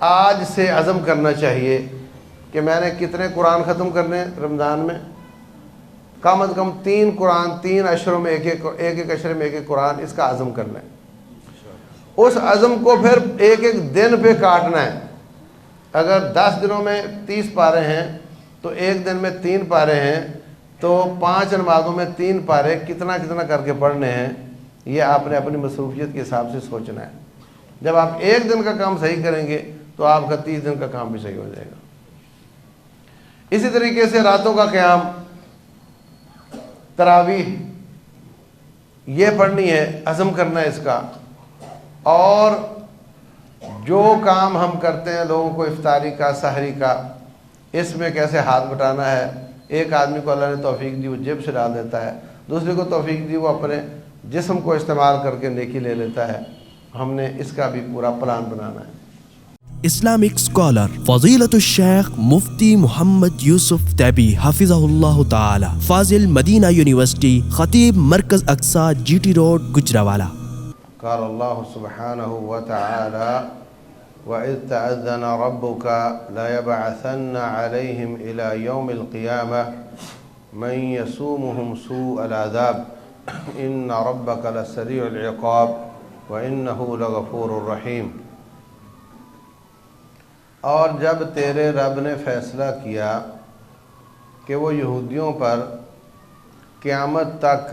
آج سے عزم کرنا چاہیے کہ میں نے کتنے قرآن ختم کرنے رمضان میں؟ کم از کم 3 قرآن، 3 اشروں میں ایک اشرے میں ایک قرآن، اس کا عزم کرنا ہے۔ اس عزم کو پھر ایک دن پہ کاٹنا ہے۔ اگر 10 دنوں میں 30 پارے ہیں تو ایک دن میں 3 پارے ہیں، تو 5 نمازوں میں 3 پارے کتنا کر کے پڑھنے ہیں، یہ آپ نے اپنی مصروفیت کے حساب سے سوچنا ہے۔ جب آپ ایک دن کا کام صحیح کریں گے تو آپ کا 30 دن کا کام بھی صحیح ہو جائے گا۔ اسی طریقے سے راتوں کا قیام، تراویح، یہ پڑھنی ہے، عزم کرنا ہے اس کا۔ اور جو کام ہم کرتے ہیں لوگوں کو افطاری کا، سحری کا، اس میں کیسے ہاتھ بٹانا ہے۔ ایک آدمی کو اللہ نے توفیق دی، وہ جیب سے ڈال دیتا ہے، دوسرے کو توفیق دی وہ اپنے جسم کو استعمال کر کے نیکی لے لیتا ہے۔ ہم نے اس کا بھی پورا پلان بنانا ہے۔ اسلامک اسکالر فضیلت الشیخ مفتی محمد یوسف طیبی حفظہ اللہ تعالی، فاضل مدینہ یونیورسٹی، خطیب مرکز اقصی، جی ٹی روڈ، گجرانوالہ۔ قال اللہ سبحانہ وتعالی وَإِذْ تَأَذَّنَ رَبُّكَ لَيَبْعَثَنَّ عَلَيْهِمْ إِلَى يَوْمِ الْقِيَامَةِ مَنْ يَسُومُهُمْ سُوءَ الْعَذَابِ إِنَّ رَبَّكَ لَسَرِيعُ الْعِقَابِ وَإِنَّهُ لَغَفُورٌ رَحِيمٌ۔ اور جب تیرے رب نے فیصلہ کیا کہ وہ یہودیوں پر قیامت تک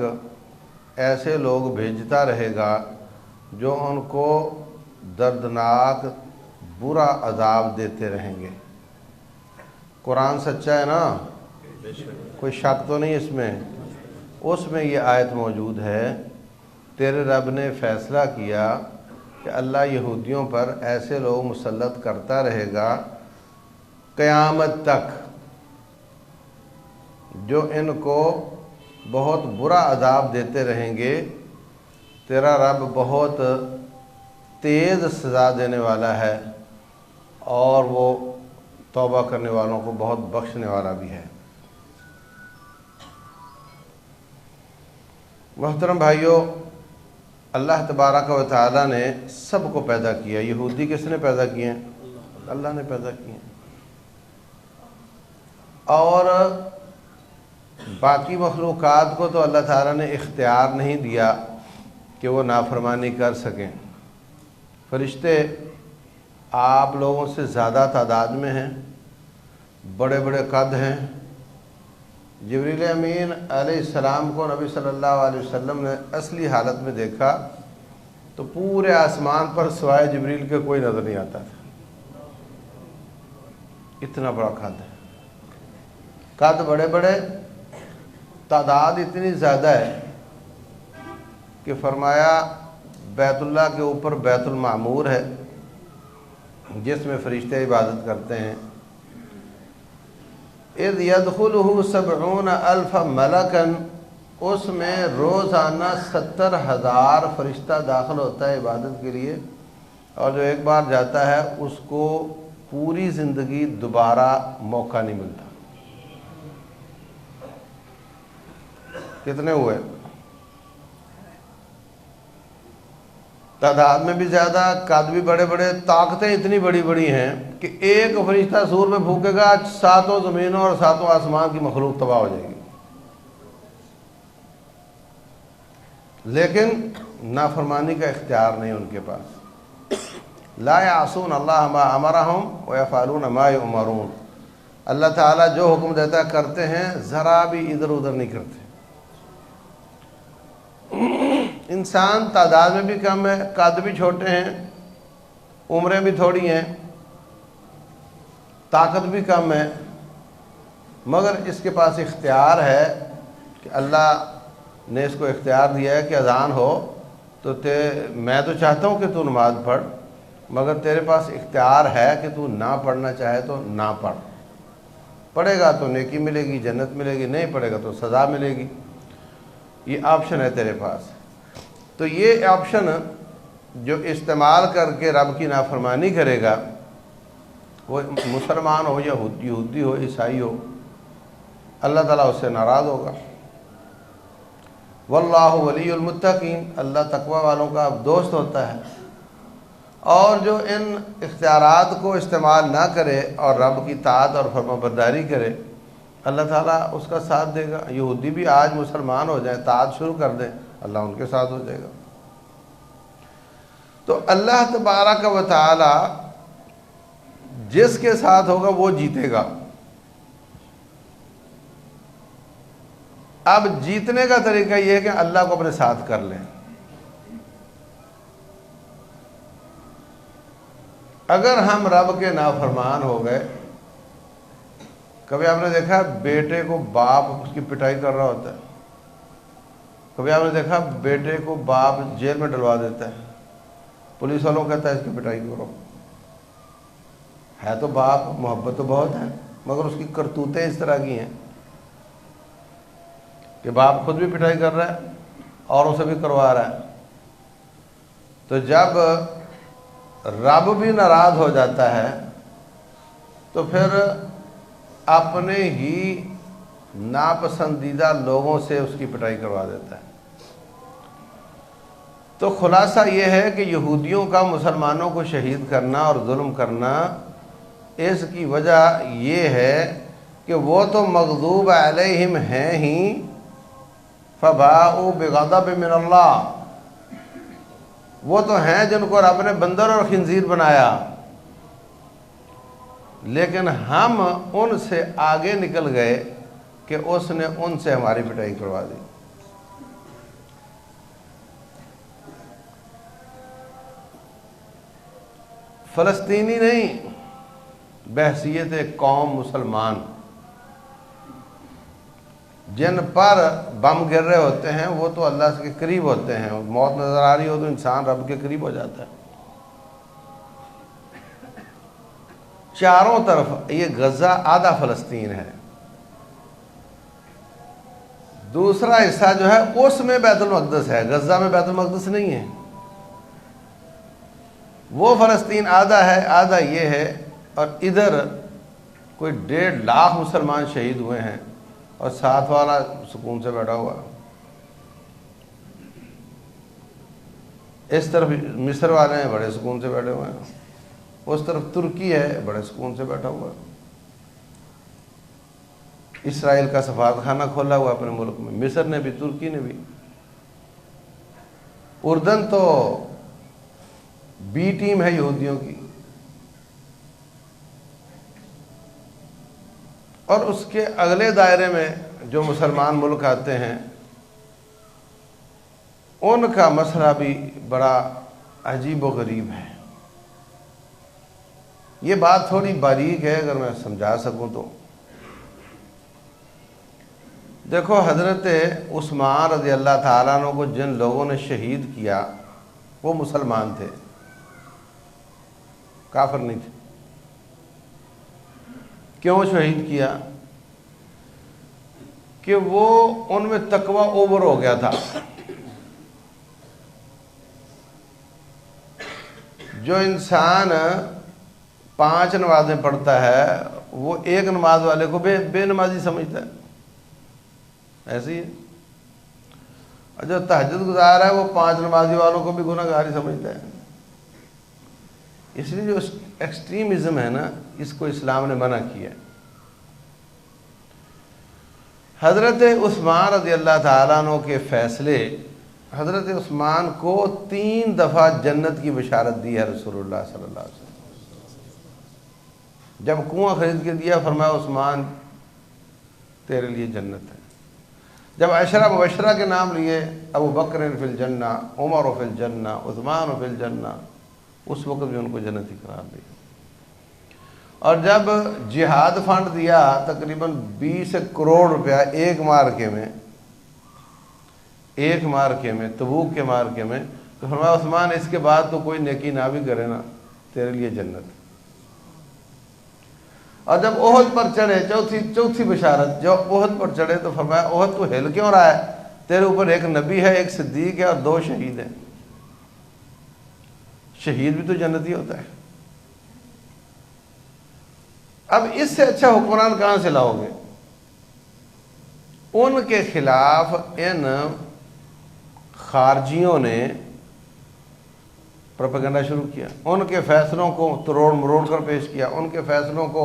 ایسے لوگ بھیجتا رہے گا جو ان کو دردناک برا عذاب دیتے رہیں گے۔ قرآن سچا ہے نا، کوئی شک تو نہیں اس میں؟ اس میں یہ آیت موجود ہے، تیرے رب نے فیصلہ کیا کہ اللہ یہودیوں پر ایسے لوگ مسلط کرتا رہے گا قیامت تک جو ان کو بہت برا عذاب دیتے رہیں گے۔ تیرا رب بہت تیز سزا دینے والا ہے اور وہ توبہ کرنے والوں کو بہت بخشنے والا بھی ہے۔ محترم بھائیوں، اللہ تبارک و تعالیٰ نے سب کو پیدا کیا۔ یہودی کس نے پیدا کیے ہیں؟ اللہ نے پیدا کیے ہیں۔ اور باقی مخلوقات کو تو اللہ تعالیٰ نے اختیار نہیں دیا کہ وہ نافرمانی کر سکیں۔ فرشتے آپ لوگوں سے زیادہ تعداد میں ہیں، بڑے بڑے قد ہیں۔ جبریل امین علیہ السلام کو نبی صلی اللہ علیہ وسلم نے اصلی حالت میں دیکھا تو پورے آسمان پر سوائے جبریل کے کوئی نظر نہیں آتا تھا، اتنا بڑا قد ہے۔ قد بڑے بڑے، تعداد اتنی زیادہ ہے کہ فرمایا بیت اللہ کے اوپر بیت المعمور ہے جس میں فرشتے عبادت کرتے ہیں۔ اذ يدخلہ 70,000 ملکا، اس میں روزانہ 70,000 فرشتہ داخل ہوتا ہے عبادت کے لیے، اور جو ایک بار جاتا ہے اس کو پوری زندگی دوبارہ موقع نہیں ملتا۔ کتنے ہوئے؟ تعداد میں بھی زیادہ، قد بھی بڑے بڑے، طاقتیں اتنی بڑی بڑی ہیں کہ ایک فرشتہ سور میں پھونکے گا 7 زمینوں اور 7 آسمان کی مخلوق تباہ ہو جائے گی۔ لیکن نافرمانی کا اختیار نہیں ان کے پاس۔ لا یعصون اللہ ما امرہم ویفعلون ما یؤمرون، اللہ تعالیٰ جو حکم دیتا ہے کرتے ہیں، ذرا بھی ادھر ادھر نہیں کرتے۔ انسان تعداد میں بھی کم ہے، قد بھی چھوٹے ہیں، عمریں بھی تھوڑی ہیں، طاقت بھی کم ہے، مگر اس کے پاس اختیار ہے کہ اللہ نے اس کو اختیار دیا ہے کہ اذان ہو تو میں تو چاہتا ہوں کہ تو نماز پڑھ، مگر تیرے پاس اختیار ہے کہ تو نہ پڑھنا چاہے تو نہ پڑھ۔ پڑھے گا تو نیکی ملے گی، جنت ملے گی، نہیں پڑھے گا تو سزا ملے گی۔ یہ آپشن ہے تیرے پاس۔ تو یہ آپشن جو استعمال کر کے رب کی نافرمانی کرے گا، وہ مسلمان ہو یا یہودی ہو، عیسائی ہو، اللہ تعالیٰ اس سے ناراض ہوگا۔ واللہ ولی المتقین، اللہ تقوی والوں کا دوست ہوتا ہے۔ اور جو ان اختیارات کو استعمال نہ کرے اور رب کی طاعت اور فرمانبرداری کرے، اللہ تعالیٰ اس کا ساتھ دے گا۔ یہودی بھی آج مسلمان ہو جائیں، طاعت شروع کر دیں، اللہ ان کے ساتھ ہو جائے گا۔ تو اللہ تبارک و تعالی جس کے ساتھ ہوگا وہ جیتے گا۔ اب جیتنے کا طریقہ یہ ہے کہ اللہ کو اپنے ساتھ کر لیں۔ اگر ہم رب کے نافرمان ہو گئے، کبھی آپ نے دیکھا بیٹے کو باپ اس کی پٹائی کر رہا ہوتا ہے، کبھی آپ نے دیکھا بیٹے کو باپ جیل میں ڈلوا دیتا ہے، پولیس والوں کہتا ہے اس کی پٹائی کرو۔ ہے تو باپ، محبت تو بہت ہے، مگر اس کی کرتوتیں اس طرح کی ہیں کہ باپ خود بھی پٹائی کر رہا ہے اور اسے بھی کروا رہا ہے۔ تو جب رب بھی ناراض ہو جاتا ہے تو پھر اپنے ہی ناپسندیدہ لوگوں سے اس کی پٹائی کروا دیتا ہے۔ تو خلاصہ یہ ہے کہ یہودیوں کا مسلمانوں کو شہید کرنا اور ظلم کرنا، اس کی وجہ یہ ہے کہ وہ تو مغضوب علیہم ہیں ہی، فباءوا بغضب من اللہ، وہ تو ہیں جن کو رب نے بندر اور خنزیر بنایا، لیکن ہم ان سے آگے نکل گئے کہ اس نے ان سے ہماری پٹائی کروا دی۔ فلسطینی نہیں، بحیثیت ایک قوم مسلمان جن پر بم گر رہے ہوتے ہیں وہ تو اللہ کے قریب ہوتے ہیں، موت نظر آ رہی ہو تو انسان رب کے قریب ہو جاتا ہے۔ چاروں طرف یہ غزہ آدھا فلسطین ہے، دوسرا حصہ جو ہے اس میں بیت المقدس ہے، غزہ میں بیت المقدس نہیں ہے۔ وہ فلسطین آدھا ہے، آدھا یہ ہے، اور ادھر کوئی 1.5 لاکھ مسلمان شہید ہوئے ہیں اور ساتھ والا سکون سے بیٹھا ہوا۔ اس طرف مصر والے ہیں، بڑے سکون سے بیٹھے ہوئے ہیں، اس طرف ترکی ہے، بڑے سکون سے بیٹھا ہوا ہے۔ اسرائیل کا سفارت خانہ کھولا ہوا اپنے ملک میں، مصر نے بھی، ترکی نے بھی۔ اردن تو بی ٹیم ہے یہودیوں کی، اور اس کے اگلے دائرے میں جو مسلمان ملک آتے ہیں ان کا مسئلہ بھی بڑا عجیب و غریب ہے۔ یہ بات تھوڑی باریک ہے، اگر میں سمجھا سکوں تو دیکھو، حضرت عثمان رضی اللہ تعالیٰ عنہ کو جن لوگوں نے شہید کیا وہ مسلمان تھے، کافر نہیں تھے۔ کیوں شہید کیا؟ کہ وہ ان میں تقوی اوور ہو گیا تھا۔ جو انسان 5 نمازیں پڑھتا ہے وہ ایک نماز والے کو بے نمازی سمجھتا ہے، ایسے ہی ہے۔ اور جو تہجد گزار ہے وہ 5 نمازی والوں کو بھی گناہ گار سمجھتا ہے۔ اس لیے جو ایکسٹریمزم ہے نا، اس کو اسلام نے منع کیا ہے۔ حضرت عثمان رضی اللہ تعالیٰ عنہ کے فیصلے، حضرت عثمان کو 3 دفعہ جنت کی بشارت دی ہے رسول اللہ صلی اللہ علیہ وسلم۔ جب کنواں خرید کے دیا، فرمایا عثمان تیرے لیے جنت ہے۔ جب عشرہ مبشرہ کے نام لیے، ابو بکر فی الجنہ، عمر فی الجنہ، عثمان فی الجنہ، اس وقت بھی ان کو جنتی قرار دیا۔ اور جب جہاد فنڈ دیا تقریباً 20 کروڑ روپیہ ایک مارکے میں تبوک کے مارکے میں، تو فرمایا عثمان اس کے بعد تو کوئی نیکی نہ بھی کرے نا، تیرے لیے جنت۔ اور جب احد پر چڑھے، چوتھی بشارت، جب احد پر چڑھے تو فرمایا احد تو ہل کیوں رہا ہے؟ تیرے اوپر ایک نبی ہے، ایک صدیق ہے اور 2 شہید ہیں۔ شہید بھی تو جنتی ہوتا ہے۔ اب اس سے اچھا حکمران کہاں سے لاؤ گے؟ ان کے خلاف ان خارجیوں نے پروپیگنڈا شروع کیا، ان کے فیصلوں کو تروڑ مروڑ کر پیش کیا، ان کے فیصلوں کو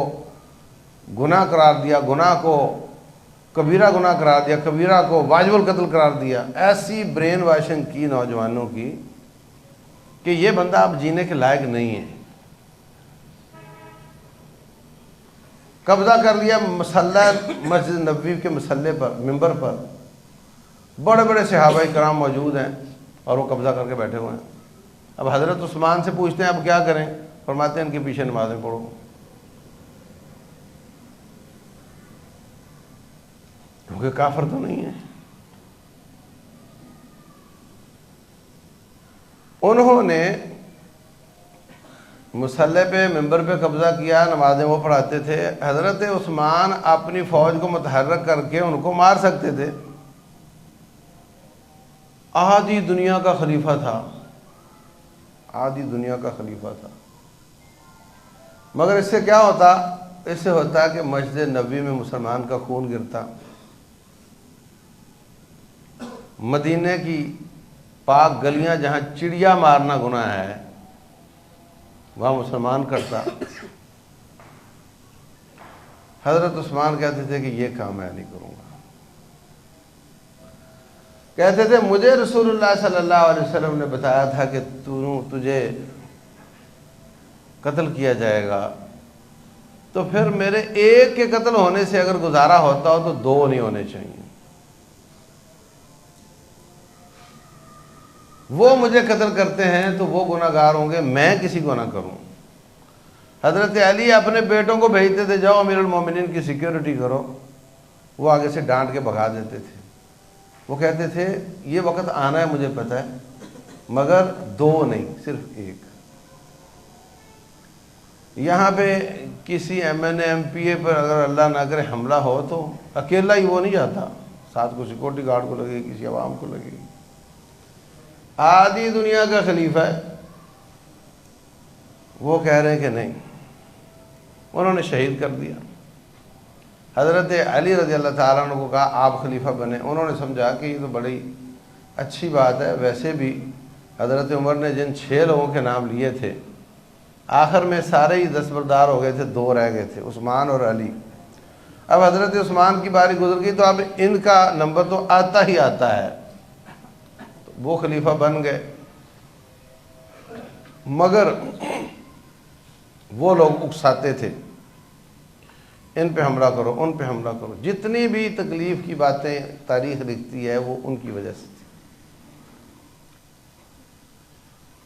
گناہ قرار دیا، گناہ کو کبیرہ گناہ قرار دیا، کبیرہ کو واجب القتل قرار دیا، ایسی برین واشنگ کی نوجوانوں کی کہ یہ بندہ اب جینے کے لائق نہیں ہے۔ قبضہ کر لیا مسلح مسجد نبوی کے مسلح پر، ممبر پر، بڑے بڑے صحابہ کرام موجود ہیں اور وہ قبضہ کر کے بیٹھے ہوئے ہیں۔ اب حضرت عثمان سے پوچھتے ہیں اب کیا کریں؟ فرماتے ہیں ان کے پیچھے نمازیں پڑھو۔ کیونکہ کافر تو نہیں ہے۔ انہوں نے مسلح پہ ممبر پہ قبضہ کیا، نمازیں وہ پڑھاتے تھے۔ حضرت عثمان اپنی فوج کو متحرک کر کے ان کو مار سکتے تھے، آدھی دنیا کا خلیفہ تھا، آدھی دنیا کا خلیفہ تھا، مگر اس سے کیا ہوتا؟ اس سے ہوتا کہ مسجد نبوی میں مسلمان کا خون گرتا، مدینے کی پاک گلیاں جہاں چڑیا مارنا گناہ ہے وہاں مسلمان کرتا۔ حضرت عثمان کہتے تھے کہ یہ کام میں نہیں کروں گا۔ کہتے تھے مجھے رسول اللہ صلی اللہ علیہ وسلم نے بتایا تھا کہ تجھے قتل کیا جائے گا، تو پھر میرے ایک کے قتل ہونے سے اگر گزارا ہوتا ہو تو دو نہیں ہونے چاہیے۔ وہ مجھے قتل کرتے ہیں تو وہ گناہ گار ہوں گے، میں کسی کو نہ کروں۔ حضرت علی اپنے بیٹوں کو بھیجتے تھے جاؤ امیر المومنین کی سیکیورٹی کرو، وہ آگے سے ڈانٹ کے بھگا دیتے تھے۔ وہ کہتے تھے یہ وقت آنا ہے مجھے پتہ ہے، مگر دو نہیں صرف ایک۔ یہاں پہ کسی M N A M P A پر اگر اللہ نہ کرے حملہ ہو تو اکیلا ہی وہ نہیں جاتا، ساتھ کو سیکورٹی گارڈ کو لگے، کسی عوام کو لگے۔ آدھی دنیا کا خلیفہ ہے، وہ کہہ رہے ہیں کہ نہیں، انہوں نے شہید کر دیا۔ حضرت علی رضی اللہ تعالیٰ عنہ کو کہا آپ خلیفہ بنے، انہوں نے سمجھا کہ یہ تو بڑی اچھی بات ہے۔ ویسے بھی حضرت عمر نے جن 6 لوگوں کے نام لیے تھے آخر میں سارے ہی دستبردار ہو گئے تھے، 2 رہ گئے تھے، عثمان اور علی۔ اب حضرت عثمان کی باری گزر گئی تو اب ان کا نمبر تو آتا ہی آتا ہے، تو وہ خلیفہ بن گئے۔ مگر وہ لوگ اکساتے تھے ان پہ حملہ کرو، ان پہ حملہ کرو، جتنی بھی تکلیف کی باتیں تاریخ لکھتی ہے وہ ان کی وجہ سے تھی۔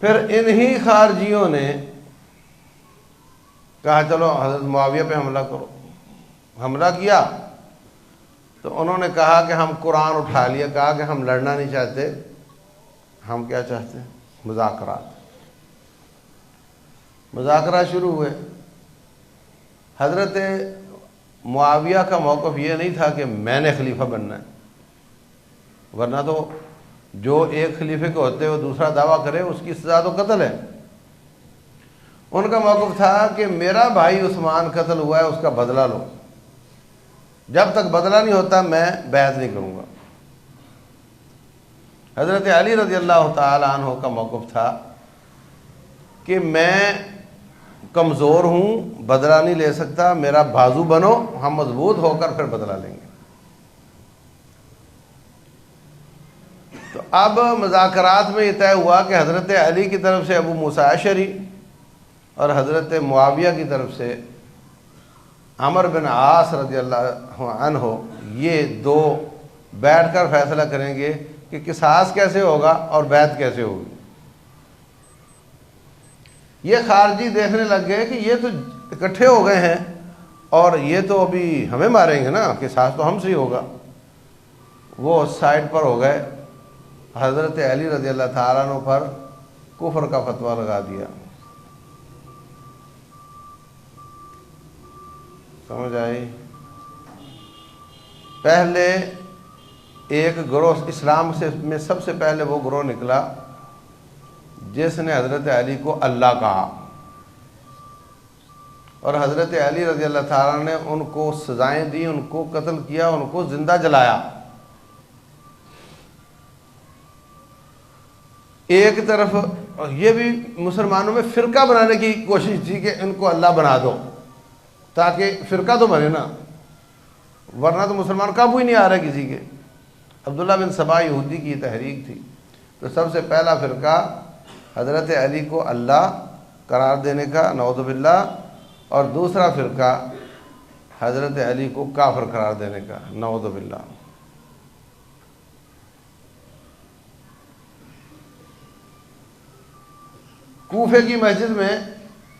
پھر انہی خارجیوں نے کہا چلو حضرت معاویہ پہ حملہ کرو۔ حملہ کیا تو انہوں نے کہا کہ ہم قرآن اٹھا لیا، کہا کہ ہم لڑنا نہیں چاہتے، ہم کیا چاہتے ہیں؟ مذاکرات۔ مذاکرات شروع ہوئے۔ حضرت معاویہ کا موقف یہ نہیں تھا کہ میں نے خلیفہ بننا ہے، ورنہ تو جو ایک خلیفے کے ہوتے وہ دوسرا دعویٰ کرے اس کی سزا تو قتل ہے۔ ان کا موقف تھا کہ میرا بھائی عثمان قتل ہوا ہے، اس کا بدلہ لو، جب تک بدلہ نہیں ہوتا میں بیعت نہیں کروں گا۔ حضرت علی رضی اللہ تعالی عنہ کا موقف تھا کہ میں کمزور ہوں، بدلہ نہیں لے سکتا، میرا بازو بنو، ہم مضبوط ہو کر پھر بدلہ لیں گے۔ تو اب مذاکرات میں یہ طے ہوا کہ حضرت علی کی طرف سے ابو موسیٰ اشعری اور حضرت معاویہ کی طرف سے عمر بن عاص رضی اللہ عنہ، یہ 2 بیٹھ کر فیصلہ کریں گے کہ قصاص کیسے ہوگا اور بیعت کیسے ہوگی۔ یہ خارجی دیکھنے لگ گئے کہ یہ تو اکٹھے ہو گئے ہیں اور یہ تو ابھی ہمیں ماریں گے نا، قصاص تو ہم سے ہی ہوگا۔ وہ سائڈ پر ہو گئے، حضرت علی رضی اللہ تعالیٰ عنہ پر کفر کا فتویٰ لگا دیا۔ سمجھ آئی؟ پہلے ایک گروہ اسلام میں سب سے پہلے وہ گروہ نکلا جس نے حضرت علی کو اللہ کہا، اور حضرت علی رضی اللہ تعالیٰ نے ان کو سزائیں دی، ان کو قتل کیا، ان کو زندہ جلایا۔ ایک طرف اور یہ بھی مسلمانوں میں فرقہ بنانے کی کوشش تھی کہ ان کو اللہ بنا دو تاکہ فرقہ تو بنے نا، ورنہ تو مسلمان قابو ہی نہیں آ رہا کسی کے۔ عبداللہ بن سبا یہودی کی یہ تحریک تھی، تو سب سے پہلا فرقہ حضرت علی کو اللہ قرار دینے کا، نعوذ باللہ، اور دوسرا فرقہ حضرت علی کو کافر قرار دینے کا، نعوذ باللہ۔ کوفے کی مسجد میں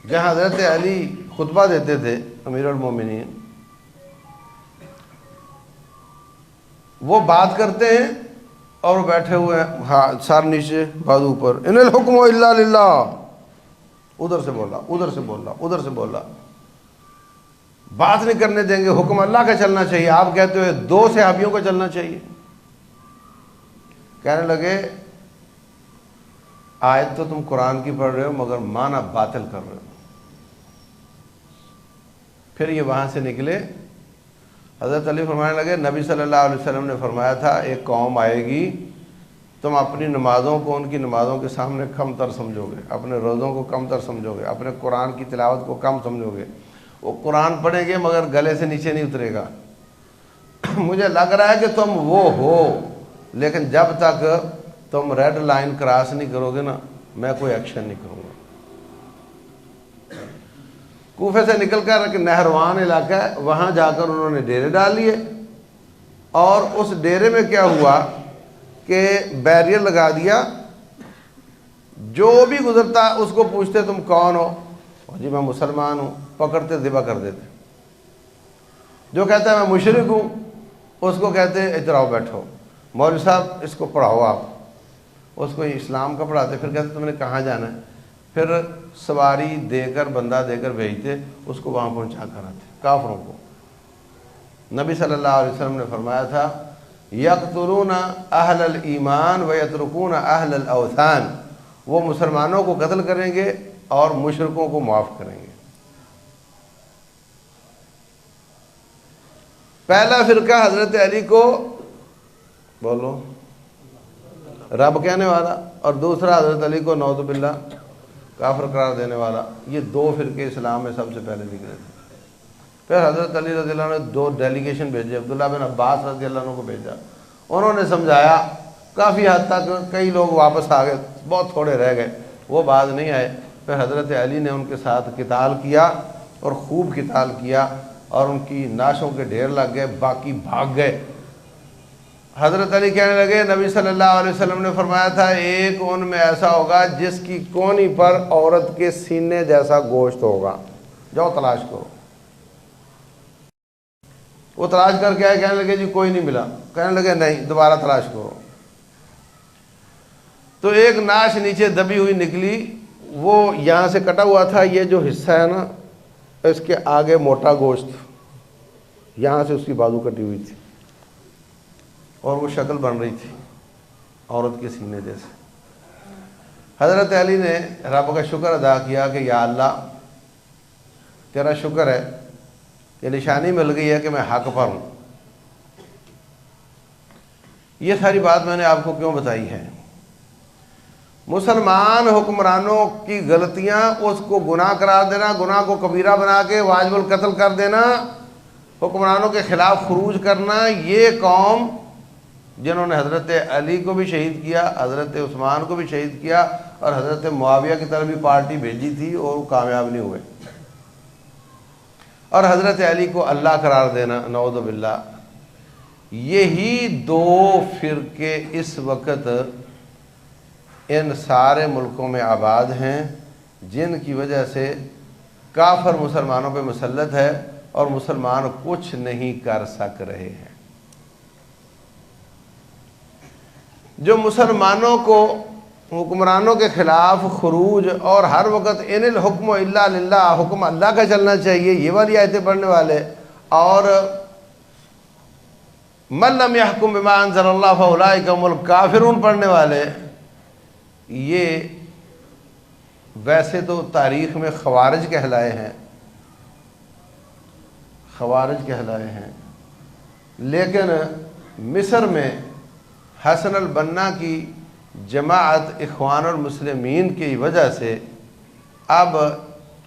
جہاں حضرت علی خطبہ دیتے تھے امیر المومنین، وہ بات کرتے ہیں اور وہ بیٹھے ہوئے ہیں، ہاں سار نیچے بازو اوپر، ان الحکم الا للہ، ادھر سے بولا ادھر سے بولا ادھر سے بولا، بات نہیں کرنے دیں گے، حکم اللہ کا چلنا چاہیے۔ آپ کہتے ہوئے 2 صحابیوں کا چلنا چاہیے۔ کہنے لگے آیت تو تم قرآن کی پڑھ رہے ہو مگر معنی باطل کر رہے ہو۔ پھر یہ وہاں سے نکلے، حضرت علی فرمانے لگے نبی صلی اللہ علیہ وسلم نے فرمایا تھا ایک قوم آئے گی، تم اپنی نمازوں کو ان کی نمازوں کے سامنے کم تر سمجھو گے، اپنے روزوں کو کم تر سمجھو گے، اپنے قرآن کی تلاوت کو کم سمجھو گے۔ وہ قرآن پڑھیں گے مگر گلے سے نیچے نہیں اترے گا۔ مجھے لگ رہا ہے کہ تم وہ ہو، لیکن جب تک تم ریڈ لائن کراس نہیں کرو گے نا، میں کوئی ایکشن نہیں کروں گا۔ کوفے سے نکل کر ایک نہروان علاقہ ہے، وہاں جا کر انہوں نے ڈیرے ڈال لیے، اور اس ڈیرے میں کیا ہوا کہ بیریئر لگا دیا، جو بھی گزرتا اس کو پوچھتے تم کون ہو، جی میں مسلمان ہوں، پکڑتے ذبح کر دیتے۔ جو کہتا ہے میں مشرک ہوں، اس کو کہتے ادھر آؤ بیٹھو، مولوی صاحب اس کو پڑھاؤ، آپ اس کو اسلام کا پڑھاتے، پھر کہتے تم نے کہاں جانا ہے، پھر سواری دے کر بندہ دے کر بھیجتے، اس کو وہاں پہنچا کر آتے کافروں کو۔ نبی صلی اللہ علیہ وسلم نے فرمایا تھا یقتلون اہل الایمان ویترکون اہل الاوثان، وہ مسلمانوں کو قتل کریں گے اور مشرکوں کو معاف کریں گے۔ پہلا فرقہ حضرت علی کو بولو رب کہنے والا، اور دوسرا حضرت علی کو نعوذ باللہ کافر قرار دینے والا۔ یہ 2 فرقے اسلام میں سب سے پہلے نکلے تھے۔ پھر حضرت علی رضی اللہ عنہ نے 2 ڈیلیگیشن بھیجے، عبداللہ بن عباس رضی اللہ عنہ کو بھیجا، انہوں نے سمجھایا، کافی حد تک کئی لوگ واپس آ گئے، بہت تھوڑے رہ گئے، وہ بعد نہیں آئے۔ پھر حضرت علی نے ان کے ساتھ قتال کیا اور خوب قتال کیا، اور ان کی ناشوں کے ڈھیر لگ گئے، باقی بھاگ گئے۔ حضرت علی کہنے لگے نبی صلی اللہ علیہ وسلم نے فرمایا تھا ایک ان میں ایسا ہوگا جس کی کونی پر عورت کے سینے جیسا گوشت ہوگا، جاؤ تلاش کرو۔ وہ تلاش کر کے آئے، کہنے لگے جی کوئی نہیں ملا، کہنے لگے نہیں دوبارہ تلاش کرو۔ تو ایک ناش نیچے دبی ہوئی نکلی، وہ یہاں سے کٹا ہوا تھا، یہ جو حصہ ہے نا اس کے آگے موٹا گوشت، یہاں سے اس کی بازو کٹی ہوئی تھی، اور وہ شکل بن رہی تھی عورت کے سینے جیسے۔ حضرت علی نے رب کا شکر ادا کیا کہ یا اللہ تیرا شکر ہے کہ نشانی مل گئی ہے کہ میں حق پر ہوں۔ یہ ساری بات میں نے آپ کو کیوں بتائی ہے؟ مسلمان حکمرانوں کی غلطیاں، اس کو گناہ قرار دینا، گناہ کو کبیرہ بنا کے واجب القتل کر دینا، حکمرانوں کے خلاف خروج کرنا، یہ قوم جنہوں نے حضرت علی کو بھی شہید کیا، حضرت عثمان کو بھی شہید کیا، اور حضرت معاویہ کی طرف بھی پارٹی بھیجی تھی اور وہ کامیاب نہیں ہوئے، اور حضرت علی کو اللہ قرار دینا، نعوذ باللہ۔ یہی 2 فرقے اس وقت ان سارے ملکوں میں آباد ہیں، جن کی وجہ سے کافر مسلمانوں پہ مسلط ہے اور مسلمان کچھ نہیں کر سک رہے ہیں۔ جو مسلمانوں کو حکمرانوں کے خلاف خروج اور ہر وقت ان الحکم الا للہ، حکم اللہ کا چلنا چاہیے، یہ والی آیتیں پڑھنے والے، اور من لم يحکم بما انزل اللہ فاولئک هم الکافرون پڑھنے والے، یہ ویسے تو تاریخ میں خوارج کہلائے ہیں، خوارج کہلائے ہیں، لیکن مصر میں حسن البنا کی جماعت اخوان المسلمین کی وجہ سے اب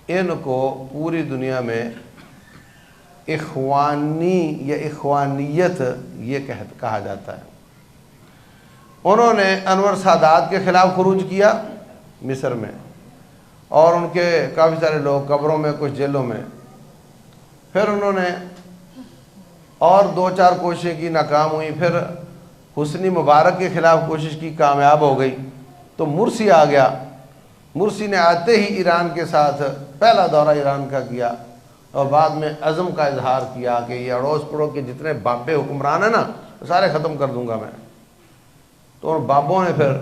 ان کو پوری دنیا میں اخوانی یا اخوانیت یہ کہا جاتا ہے۔ انہوں نے انور سادات کے خلاف خروج کیا مصر میں، اور ان کے کافی سارے لوگ قبروں میں، کچھ جیلوں میں۔ پھر انہوں نے اور 2-4 کوششیں کی، ناکام ہوئی۔ پھر حسنی مبارک کے خلاف کوشش کی، کامیاب ہو گئی۔ تو مرسی آ گیا۔ مرسی نے آتے ہی ایران کے ساتھ پہلا دورہ ایران کا کیا، اور بعد میں عزم کا اظہار کیا کہ یہ اڑوس پڑوس کے جتنے بابے حکمران ہیں نا سارے ختم کر دوں گا میں۔ تو ان بابوں نے پھر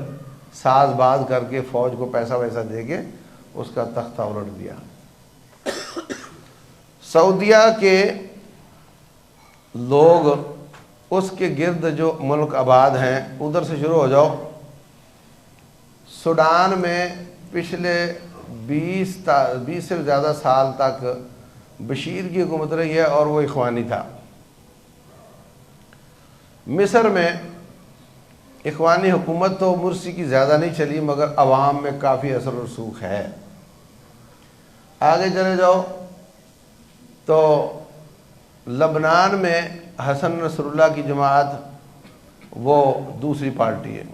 ساز باز کر کے فوج کو پیسہ ویسا دے کے اس کا تختہ الٹ دیا۔ سعودیہ کے لوگ اس کے گرد جو ملک آباد ہیں ادھر سے شروع ہو جاؤ۔ سوڈان میں پچھلے 20 سے زیادہ سال تک بشیر کی حکومت رہی ہے اور وہ اخوانی تھا۔ مصر میں اخوانی حکومت تو مرسی کی زیادہ نہیں چلی، مگر عوام میں کافی اثر و رسوخ ہے۔ آگے چلے جاؤ تو لبنان میں حسن نصر اللہ کی جماعت وہ دوسری پارٹی ہے۔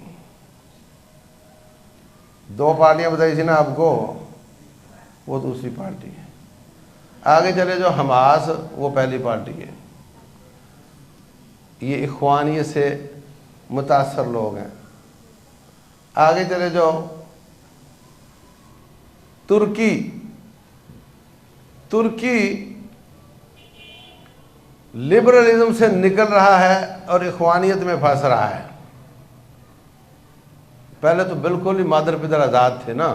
2 پارٹیاں بتائی تھی نا آپ کو، وہ دوسری پارٹی ہے۔ آگے چلے جو حماس وہ پہلی پارٹی ہے۔ یہ اخوانیت سے متاثر لوگ ہیں۔ آگے چلے جو ترکی لبرلزم سے نکل رہا ہے اور اخوانیت میں پھنس رہا ہے۔ پہلے تو بالکل ہی مادر پدر آزاد تھے نا،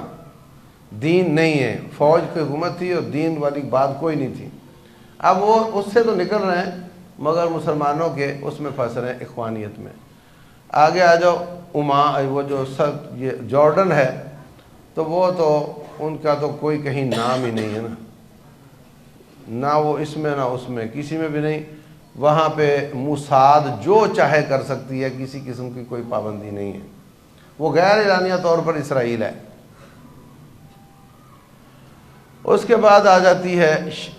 دین نہیں ہے، فوج کی حکومت تھی اور دین والی بات کوئی نہیں تھی۔ اب وہ اس سے تو نکل رہے ہیں مگر مسلمانوں کے اس میں پھنس رہے ہیں، اخوانیت میں۔ آگے آ جاؤ وہ جو یہ جارڈن ہے تو وہ تو ان کا تو کوئی کہیں نام ہی نہیں ہے نا، نہ وہ اس میں نہ اس میں، کسی میں بھی نہیں۔ وہاں پہ موساد جو چاہے کر سکتی ہے، کسی قسم کی کوئی پابندی نہیں ہے۔ وہ غیر اعلانیہ طور پر اسرائیل ہے۔ اس کے بعد آ جاتی ہے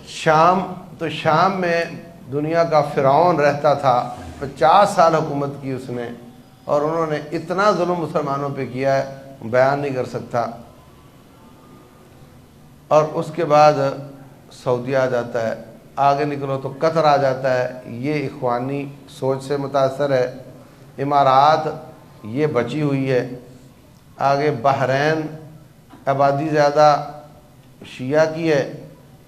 شام۔ تو شام میں دنیا کا فرعون رہتا تھا، 50 سال حکومت کی اس نے، اور انہوں نے اتنا ظلم مسلمانوں پہ کیا ہے بیان نہیں کر سکتا۔ اور اس کے بعد سعودیہ آ جاتا ہے۔ آگے نکلو تو قطر آ جاتا ہے، یہ اخوانی سوچ سے متاثر ہے۔ امارات یہ بچی ہوئی ہے۔ آگے بحرین آبادی زیادہ شیعہ کی ہے،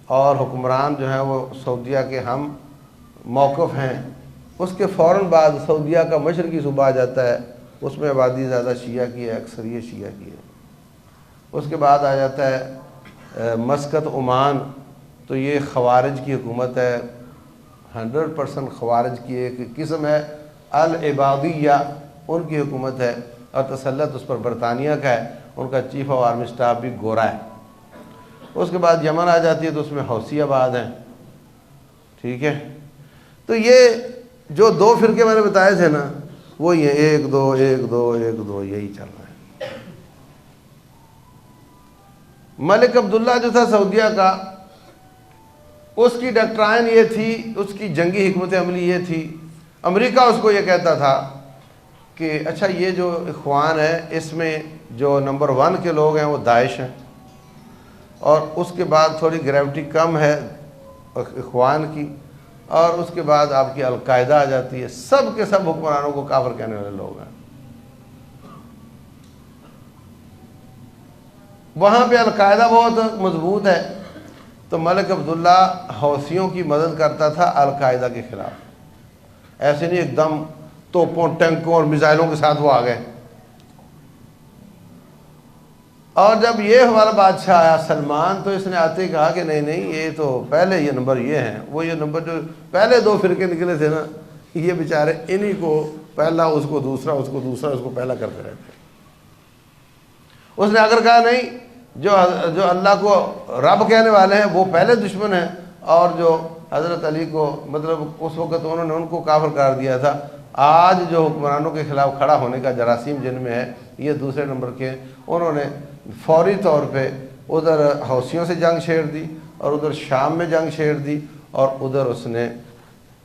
اور حکمران جو ہیں وہ سعودیہ کے ہم موقف ہیں۔ اس کے فوراً بعد سعودیہ کا مشرقی صوبہ آ جاتا ہے، اس میں آبادی زیادہ شیعہ کی ہے، اکثریت شیعہ کی ہے۔ اس کے بعد آ جاتا ہے مسقط عمان، تو یہ خوارج کی حکومت ہے، 100% خوارج کی ایک قسم ہے، العبادیہ ان کی حکومت ہے، اور تسلط اس پر برطانیہ کا ہے۔ ان کا چیف آف آرمی سٹاف بھی گورا ہے۔ اس کے بعد یمن آ جاتی ہے تو اس میں حوثی آباد ہیں، ٹھیک ہے۔ تو یہ جو 2 فرقے میں نے بتائے تھے نا، وہ یہ 1 2 1 2 1 2 یہی چل رہا ہے۔ ملک عبداللہ جو تھا سعودیہ کا، اس کی ڈاکٹرائن یہ تھی، اس کی جنگی حکمت عملی یہ تھی، امریکہ اس کو یہ کہتا تھا کہ اچھا یہ جو اخوان ہے اس میں جو نمبر 1 کے لوگ ہیں وہ داعش ہیں، اور اس کے بعد تھوڑی گریوٹی کم ہے اخوان کی، اور اس کے بعد آپ کی القاعدہ آ جاتی ہے۔ سب کے سب حکمرانوں کو کافر کہنے والے لوگ ہیں۔ وہاں پہ القاعدہ بہت مضبوط ہے، تو ملک عبداللہ حوثیوں کی مدد کرتا تھا القاعدہ کے خلاف۔ ایسے نہیں ایک دم توپوں ٹینکوں اور میزائلوں کے ساتھ وہ آ گئے۔ اور جب یہ ہمارا بادشاہ آیا سلمان، تو اس نے آتے ہی کہا کہ نہیں نہیں، یہ تو پہلے یہ نمبر یہ ہیں، وہ یہ نمبر جو پہلے 2 فرقے نکلے تھے نا، یہ بیچارے انہی کو پہلا، اس کو دوسرا، اس کو دوسرا، اس کو پہلا کرتے رہتے۔ اس نے اگر کہا نہیں، جو اللہ کو رب کہنے والے ہیں وہ پہلے دشمن ہیں، اور جو حضرت علی کو مطلب اس وقت انہوں نے ان کو کافر قرار دیا تھا، آج جو حکمرانوں کے خلاف کھڑا ہونے کا جراثیم جن میں ہے یہ دوسرے نمبر کے. انہوں نے فوری طور پہ ادھر حوثیوں سے جنگ چھیڑ دی اور ادھر شام میں جنگ چھیڑ دی اور ادھر اس نے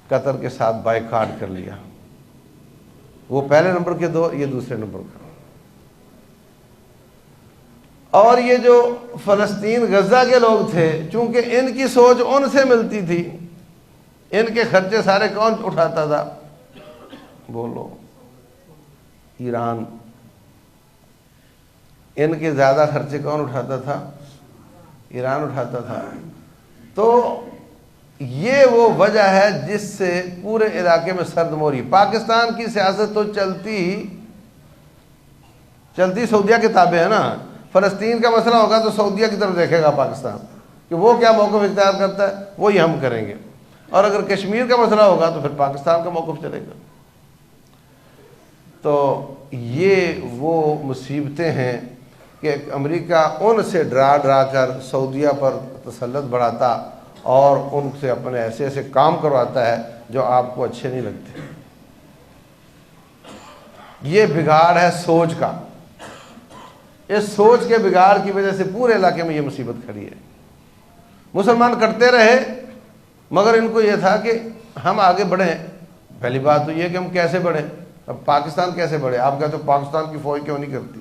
قطر کے ساتھ بائیکاٹ کر لیا. وہ پہلے نمبر کے دو، یہ دوسرے نمبر کا. اور یہ جو فلسطین غزہ کے لوگ تھے، چونکہ ان کی سوچ ان سے ملتی تھی، ان کے خرچے سارے کون اٹھاتا تھا؟ بولو، ایران. ان کے زیادہ خرچے کون اٹھاتا تھا؟ ایران اٹھاتا تھا. تو یہ وہ وجہ ہے جس سے پورے علاقے میں سرد موری. پاکستان کی سیاست تو چلتی سعودیہ کے تابع ہے نا. فلسطین کا مسئلہ ہوگا تو سعودیہ کی طرف دیکھے گا پاکستان کہ وہ کیا موقف اختیار کرتا ہے، وہی ہم کریں گے. اور اگر کشمیر کا مسئلہ ہوگا تو پھر پاکستان کا موقف چلے گا. تو یہ وہ مصیبتیں ہیں کہ امریکہ ان سے ڈرا کر سعودیہ پر تسلط بڑھاتا اور ان سے اپنے ایسے کام کرواتا ہے جو آپ کو اچھے نہیں لگتے. یہ بگاڑ ہے سوچ کا. اس سوچ کے بگاڑ کی وجہ سے پورے علاقے میں یہ مصیبت کھڑی ہے. مسلمان کرتے رہے مگر ان کو یہ تھا کہ ہم آگے بڑھیں. پہلی بات تو یہ کہ ہم کیسے بڑھیں. اب پاکستان کیسے بڑھے؟ آپ کہتے ہو پاکستان کی فوج کیوں نہیں کرتی؟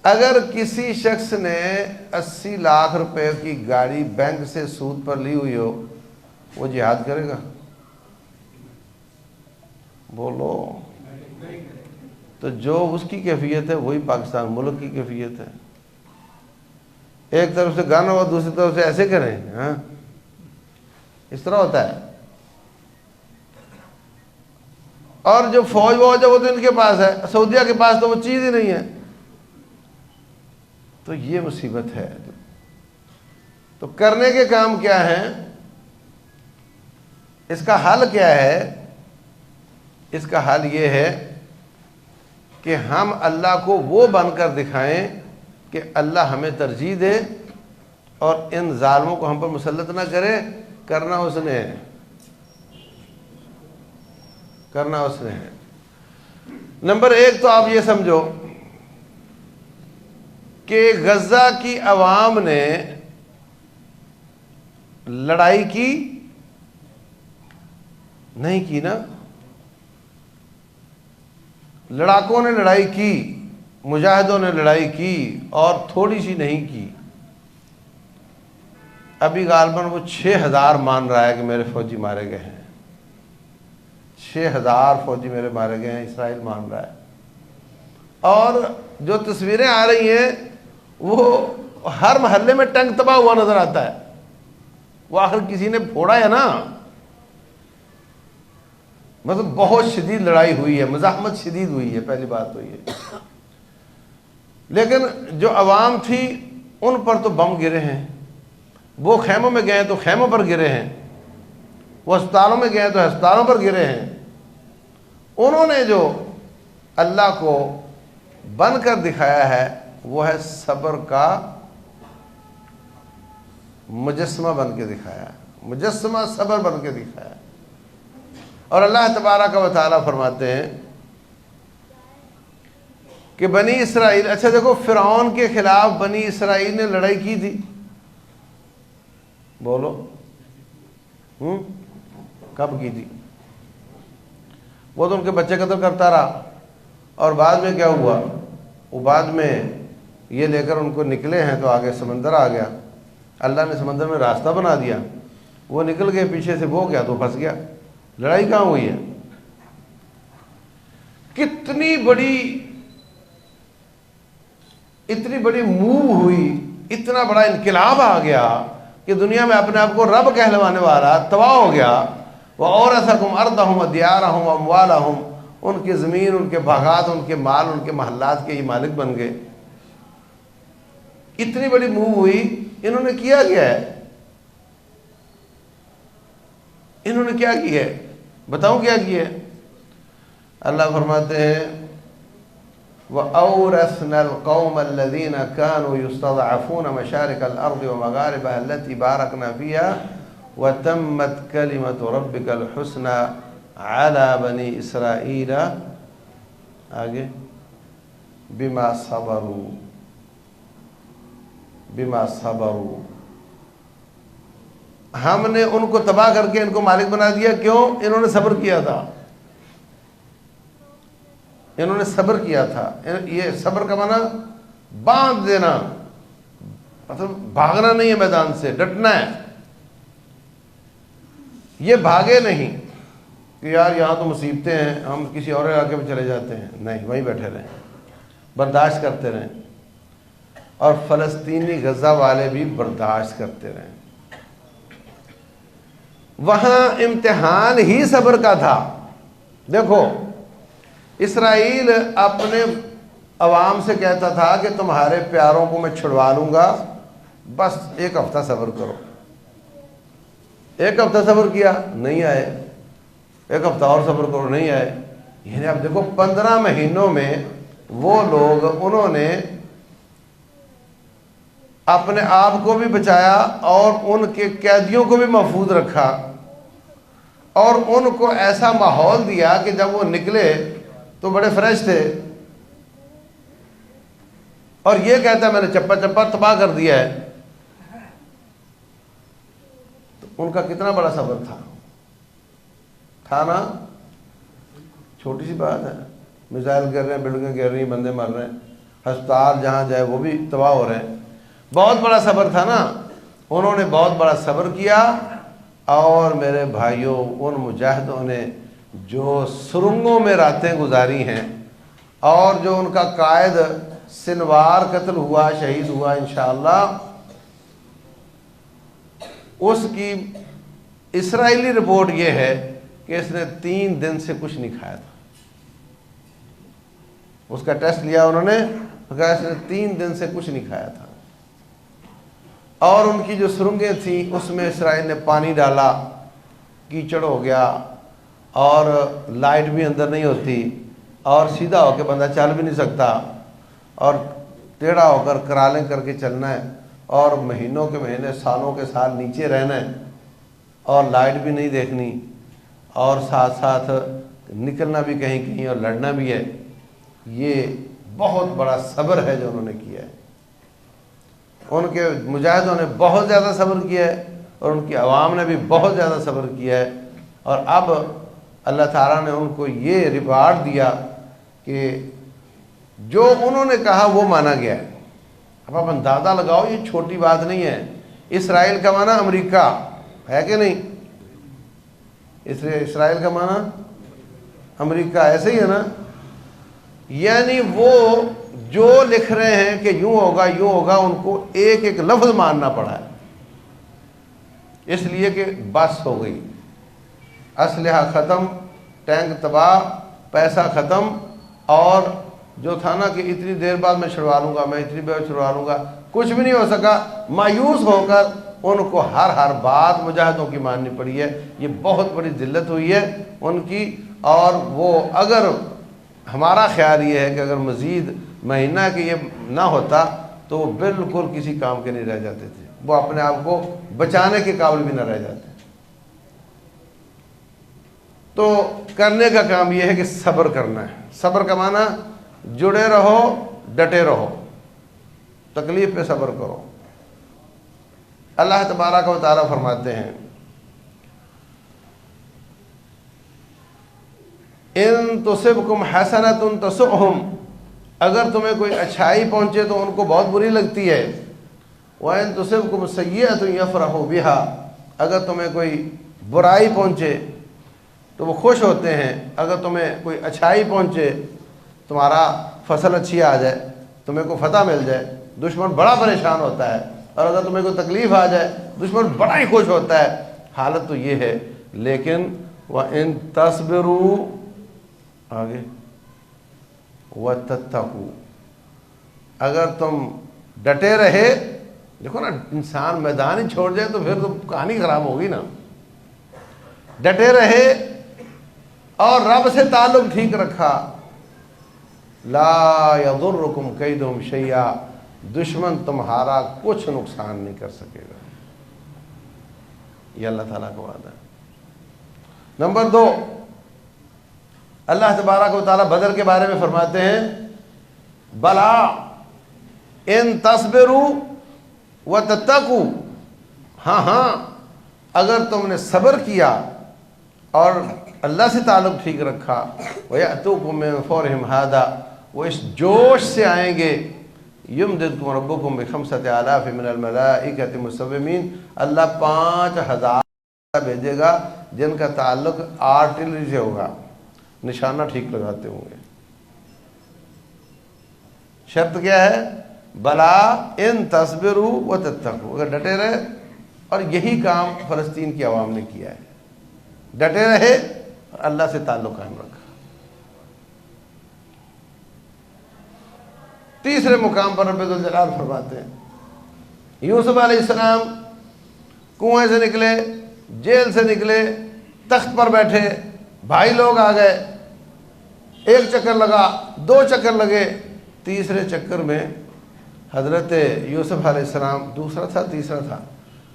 اگر کسی شخص نے 80 لاکھ روپے کی گاڑی بینک سے سود پر لی ہوئی ہو، وہ جہاد کرے گا؟ بولو. تو جو اس کی کیفیت ہے وہی پاکستان ملک کی کیفیت ہے. ایک طرف سے گانا ہو دوسری طرف سے ایسے کریں، ہاں اس طرح ہوتا ہے. اور جو فوج ہے وہ تو ان کے پاس ہے، سعودیہ کے پاس تو وہ چیز ہی نہیں ہے. تو یہ مصیبت ہے. تو کرنے کے کام کیا ہیں؟ اس کا حل کیا ہے؟ اس کا حل یہ ہے کہ ہم اللہ کو وہ بن کر دکھائیں کہ اللہ ہمیں ترجیح دے اور ان ظالموں کو ہم پر مسلط نہ کرے. کرنا اس نے ہے. نمبر 1 تو آپ یہ سمجھو کہ غزہ کی عوام نے لڑائی کی نہیں کی نا. لڑاکوں نے لڑائی کی، مجاہدوں نے لڑائی کی اور تھوڑی سی نہیں کی. ابھی غالباً وہ 6000 مان رہا ہے کہ میرے فوجی مارے گئے ہیں. 6000 فوجی میرے مارے گئے ہیں اسرائیل مان رہا ہے. اور جو تصویریں آ رہی ہیں وہ ہر محلے میں ٹینک تباہ ہوا نظر آتا ہے. وہ آخر کسی نے پھوڑا ہے نا. مطلب بہت شدید لڑائی ہوئی ہے، مزاحمت شدید ہوئی ہے. پہلی بات تو یہ. لیکن جو عوام تھی ان پر تو بم گرے ہیں. وہ خیموں میں گئے تو خیموں پر گرے ہیں، وہ ہسپتالوں میں گئے تو ہسپتالوں پر گرے ہیں. انہوں نے جو اللہ کو بن کر دکھایا ہے وہ ہے صبر کا مجسمہ بن کے دکھایا. مجسمہ صبر بن کے دکھایا. اور اللہ تبارک و تعالیٰ فرماتے ہیں کہ بنی اسرائیل، اچھا دیکھو فرعون کے خلاف بنی اسرائیل نے لڑائی کی تھی. بولو کب کی تھی؟ وہ تو ان کے بچے قتل کرتا رہا. اور بعد میں کیا ہوا؟ وہ بعد میں یہ لے کر ان کو نکلے ہیں تو آگے سمندر آ گیا. اللہ نے سمندر میں راستہ بنا دیا. وہ نکل گئے، پیچھے سے وہ گیا تو پھنس گیا. لڑائی کہاں ہوئی ہے؟ اتنی بڑی موو ہوئی، اتنا بڑا انقلاب آ گیا کہ دنیا میں اپنے آپ کو رب کہلوانے والا تباہ ہو گیا. وَأَوْرَثَكُمْ أَرْضَهُمْ وَدِيَارَهُمْ وَأَمْوَالَهُمْ. ان کے زمین، ان کے باغات، ان کے مال، ان کے محلات کے یہ مالک بن گئے. اتنی بڑی موو ہوئی. انہوں نے کیا ہے؟ انہوں نے کیا کیا ہے؟ بتاؤں کیا کیا ہے؟ اللہ فرماتے ہیں وَأَوْرَثْنَا الْقَوْمَ الَّذِينَ كَانُوا يُسْتَضْعَفُونَ مَشَارِقَ الْأَرْضِ وَمَغَارِبَهَا الَّتِي بَارَكْنَا فِيهَا وَتَمَّتْ كَلِمَةُ رَبِّكَ الْحُسْنَى علی بنی اسرائیل آگے بما صبروا بما صبروا، ہم نے ان کو تباہ کر کے ان کو مالک بنا دیا. کیوں؟ انہوں نے صبر کیا تھا، انہوں نے صبر کیا تھا. یہ صبر کا معنی باندھ دینا، مطلب بھاگنا نہیں ہے، میدان سے ڈٹنا ہے. یہ بھاگے نہیں کہ یار یہاں تو مصیبتیں ہیں ہم کسی اور علاقے میں چلے جاتے ہیں، نہیں، وہیں بیٹھے رہیں، برداشت کرتے رہیں. اور فلسطینی غزہ والے بھی برداشت کرتے رہیں. وہاں امتحان ہی صبر کا تھا. دیکھو اسرائیل اپنے عوام سے کہتا تھا کہ تمہارے پیاروں کو میں چھڑوا لوں گا، بس ایک ہفتہ صبر کرو. ایک ہفتہ صبر کیا، نہیں آئے. ایک ہفتہ اور صبر کرو، نہیں آئے. یعنی اب دیکھو 15 مہینوں میں وہ لوگ، انہوں نے اپنے آپ کو بھی بچایا اور ان کے قیدیوں کو بھی محفوظ رکھا، اور ان کو ایسا ماحول دیا کہ جب وہ نکلے تو بڑے فریش تھے. اور یہ کہتا ہے میں نے چپا چپا تباہ کر دیا ہے. تو ان کا کتنا بڑا صبر تھا نا. چھوٹی سی بات ہے، میزائل گر رہے ہیں، بلڈنگیں گر رہی ہیں، بندے مر رہے ہیں، ہسپتال جہاں جائے وہ بھی تباہ ہو رہے ہیں. بہت بڑا صبر تھا نا. انہوں نے بہت بڑا صبر کیا. اور میرے بھائیوں، ان مجاہدوں نے جو سرنگوں میں راتیں گزاری ہیں، اور جو ان کا قائد سنوار قتل ہوا، شہید ہوا انشاءاللہ، اس کی اسرائیلی رپورٹ یہ ہے کہ اس نے 3 دن سے کچھ نہیں کھایا تھا. اس کا ٹیسٹ لیا انہوں نے، کہا اس نے 3 دن سے کچھ نہیں کھایا تھا. اور ان کی جو سرنگیں تھیں اس میں اسرائیل نے پانی ڈالا، کیچڑ ہو گیا، اور لائٹ بھی اندر نہیں ہوتی، اور سیدھا ہو کے بندہ چل بھی نہیں سکتا، اور ٹیڑھا ہو کر کرالیں کر کے چلنا ہے، اور مہینوں کے مہینے، سالوں کے سال نیچے رہنا ہے، اور لائٹ بھی نہیں دیکھنی، اور ساتھ ساتھ نکلنا بھی کہیں کہیں اور لڑنا بھی ہے. یہ بہت بڑا صبر ہے جو انہوں نے کیا ہے. ان کے مجاہدوں نے بہت زیادہ صبر کیا ہے، اور ان کی عوام نے بھی بہت زیادہ صبر کیا ہے. اور اب اللہ تعالیٰ نے ان کو یہ ریوارڈ دیا کہ جو انہوں نے کہا وہ مانا گیا ہے. اب آپ اندازہ لگاؤ، یہ چھوٹی بات نہیں ہے. اسرائیل کا معنی امریکہ ہے کہ نہیں؟ اسرائیل کا معنی امریکہ، ایسے ہی ہے نا. یعنی وہ جو لکھ رہے ہیں کہ یوں ہوگا یوں ہوگا، ان کو ایک ایک لفظ ماننا پڑا ہے، اس لیے کہ بس ہو گئی. اسلحہ ختم، ٹینک تباہ، پیسہ ختم، اور جو تھا نا کہ اتنی دیر بعد میں چھڑوا لوں گا، میں اتنی دیر چھڑوا لوں گا، کچھ بھی نہیں ہو سکا. مایوس ہو کر ان کو ہر بات مجاہدوں کی ماننی پڑی ہے. یہ بہت بڑی ذلت ہوئی ہے ان کی. اور وہ، اگر ہمارا خیال یہ ہے کہ اگر مزید مہینہ کہ یہ نہ ہوتا تو وہ بالکل کسی کام کے نہیں رہ جاتے تھے، وہ اپنے آپ کو بچانے کے قابل بھی نہ رہ جاتے. تو کرنے کا کام یہ ہے کہ صبر کرنا ہے. صبر کا معنی جڑے رہو، ڈٹے رہو، تکلیف پہ صبر کرو. اللہ تبارک و تعالیٰ فرماتے ہیں ان تصبکم حسنۃ تسؤہم، اگر تمہیں کوئی اچھائی پہنچے تو ان کو بہت بری لگتی ہے. وَإِن تُصِبْكُمْ سَيِّئَةٌ يَفْرَحُوا بِهَا، اگر تمہیں کوئی برائی پہنچے تو وہ خوش ہوتے ہیں. اگر تمہیں کوئی اچھائی پہنچے، تمہارا فصل اچھی آ جائے، تمہیں کوئی فتح مل جائے، دشمن بڑا پریشان ہوتا ہے. اور اگر تمہیں کوئی تکلیف آ جائے، دشمن بڑا ہی خوش ہوتا ہے. حالت تو یہ ہے. لیکن وَإِن تَصْبِرُوا، آگے وَتَتَّقُوا، اگر تم ڈٹے رہے. دیکھو نا، انسان میدان ہی چھوڑ جائے تو پھر تو کہانی خراب ہوگی نا. ڈٹے رہے اور رب سے تعلق ٹھیک رکھا. لا یضرکم کیدہم شیئا، دشمن تمہارا کچھ نقصان نہیں کر سکے گا. یہ اللہ تعالیٰ کا وعدہ ہے. نمبر 2، اللہ تبارک و تعالیٰ بدر کے بارے میں فرماتے ہیں بلا ان تصبروا وتتقوا، ہاں اگر تم نے صبر کیا اور اللہ سے تعلق ٹھیک رکھا، وَيَأْتُوكُم مِّن فَوْرِهِمْ هَٰذَا، وہ اس جوش سے آئیں گے، يُمْدِدْكُمْ رَبُّكُم بِخَمْسَةِ آلَافٍ مِّنَ الْمَلَائِكَةِ مُسَوِّمِينَ، اللہ 5000 بھیجے گا جن کا تعلق آرٹلری سے ہوگا، نشانہ ٹھیک لگاتے ہوں گے۔ شرط کیا ہے؟ بلا ان تصبروا وتتقوا، اگر ڈٹے رہے، اور یہی کام فلسطین کی عوام نے کیا ہے، ڈٹے رہے اور اللہ سے تعلق قائم رکھا۔ تیسرے مقام پر رب ذوالجلال فرماتے ہیں یوسف علیہ السلام کنویں سے نکلے، جیل سے نکلے، تخت پر بیٹھے، بھائی لوگ آ گئے، ایک چکر لگا، 2 چکر لگے، تیسرے چکر میں حضرت یوسف علیہ السلام، دوسرا تھا تیسرا تھا،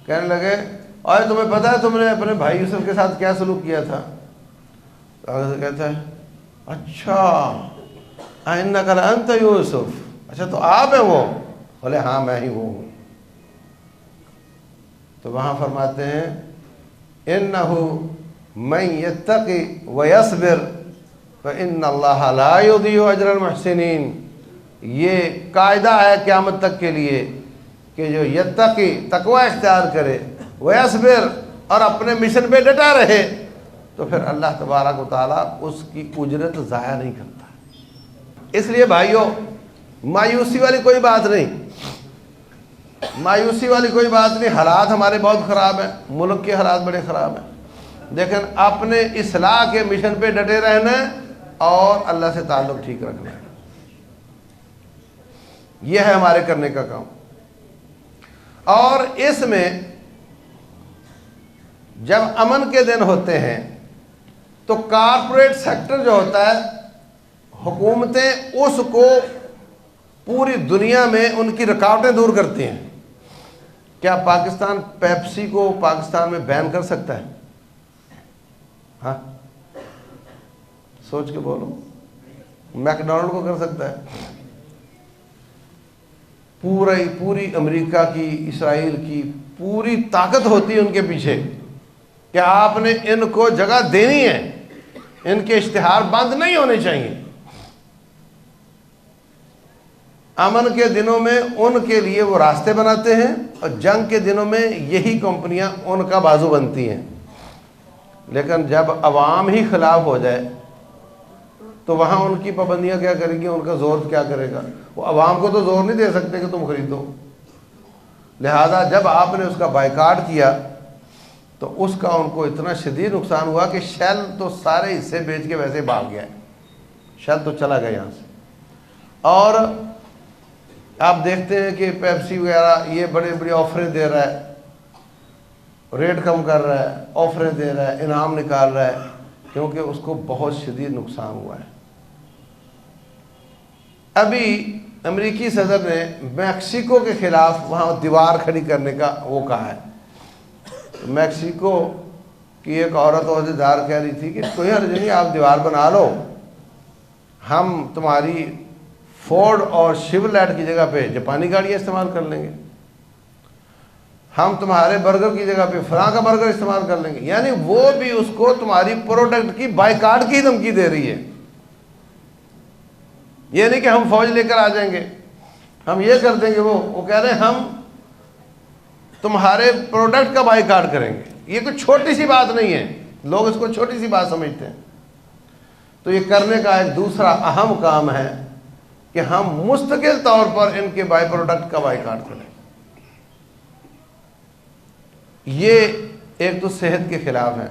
کہنے لگے اور تمہیں پتہ ہے تم نے اپنے بھائی یوسف کے ساتھ کیا سلوک کیا تھا؟ حضرت کہتا ہے اچھا اِنَّکَ لَأَنْتَ یوسف، اچھا تو آپ ہیں وہ؟ بولے ہاں میں ہی وہ ہوں۔ تو وہاں فرماتے ہیں إِنَّهُ مَن يَتَّقِ وَيَصْبِرْ فَإِنَّ اللَّهَ لَا يُضِيعُ أَجْرَ الْمُحْسِنِينَ، یہ قاعدہ ہے قیامت تک کے لیے کہ جو یتقی تقوی اختیار کرے، ویصبر اور اپنے مشن پہ ڈٹا رہے، تو پھر اللہ تبارک و تعالیٰ اس کی اجرت ضائع نہیں کرتا۔ اس لیے بھائیوں مایوسی والی کوئی بات نہیں، مایوسی والی کوئی بات نہیں۔ حالات ہمارے بہت خراب ہیں، ملک کے حالات بڑے خراب ہیں، لیکن اپنے اصلاح کے مشن پہ ڈٹے رہنا ہے اور اللہ سے تعلق ٹھیک رکھنا ہے، یہ ہے ہمارے کرنے کا کام۔ اور اس میں جب امن کے دن ہوتے ہیں تو کارپوریٹ سیکٹر جو ہوتا ہے، حکومتیں اس کو پوری دنیا میں ان کی رکاوٹیں دور کرتی ہیں۔ کیا پاکستان پیپسی کو پاکستان میں بین کر سکتا ہے؟ ہاں سوچ کے بولو، میک ڈونلڈ کو کر سکتا ہے؟ پوری امریکہ کی، اسرائیل کی پوری طاقت ہوتی ہے ان کے پیچھے کہ آپ نے ان کو جگہ دینی ہے، ان کے اشتہار بند نہیں ہونے چاہیے۔ امن کے دنوں میں ان کے لیے وہ راستے بناتے ہیں، اور جنگ کے دنوں میں یہی کمپنیاں ان کا بازو بنتی ہیں۔ لیکن جب عوام ہی خلاف ہو جائے تو وہاں ان کی پابندیاں کیا کریں گی، ان کا زور کیا کرے گا؟ وہ عوام کو تو زور نہیں دے سکتے کہ تم خریدو۔ لہذا جب آپ نے اس کا بائیکاٹ کیا تو اس کا ان کو اتنا شدید نقصان ہوا کہ شیل تو سارے حصے بیچ کے ویسے بھاگ گیا، شیل تو چلا گیا یہاں سے۔ اور آپ دیکھتے ہیں کہ پیپسی وغیرہ یہ بڑے بڑی آفریں دے رہا ہے، ریٹ کم کر رہا ہے، آفریں دے رہا ہے، انعام نکال رہا ہے، کیونکہ اس کو بہت شدید نقصان ہوا ہے۔ ابھی امریکی صدر نے میکسیکو کے خلاف وہاں دیوار کھڑی کرنے کا وہ کہا ہے۔ میکسیکو کی ایک عورت عہدیدار کہہ رہی تھی کہ کوئی حرج نہیں، آپ دیوار بنا لو، ہم تمہاری فورڈ اور شیورلیٹ کی جگہ پہ جاپانی گاڑیاں استعمال کر لیں گے، ہم تمہارے برگر کی جگہ پہ فلاں کا برگر استعمال کر لیں گے۔ یعنی وہ بھی اس کو تمہاری پروڈکٹ کی بائیکاٹ کی دھمکی دے رہی ہے۔ یہ نہیں کہ ہم فوج لے کر آ جائیں گے، ہم یہ کر دیں گے، وہ کہہ رہے ہیں ہم تمہارے پروڈکٹ کا بائیکاٹ کریں گے۔ یہ کوئی چھوٹی سی بات نہیں ہے، لوگ اس کو چھوٹی سی بات سمجھتے ہیں۔ تو یہ کرنے کا ایک دوسرا اہم کام ہے کہ ہم مستقل طور پر ان کے بائی پروڈکٹ کا بائیکاٹ کریں۔ یہ ایک تو صحت کے خلاف ہے۔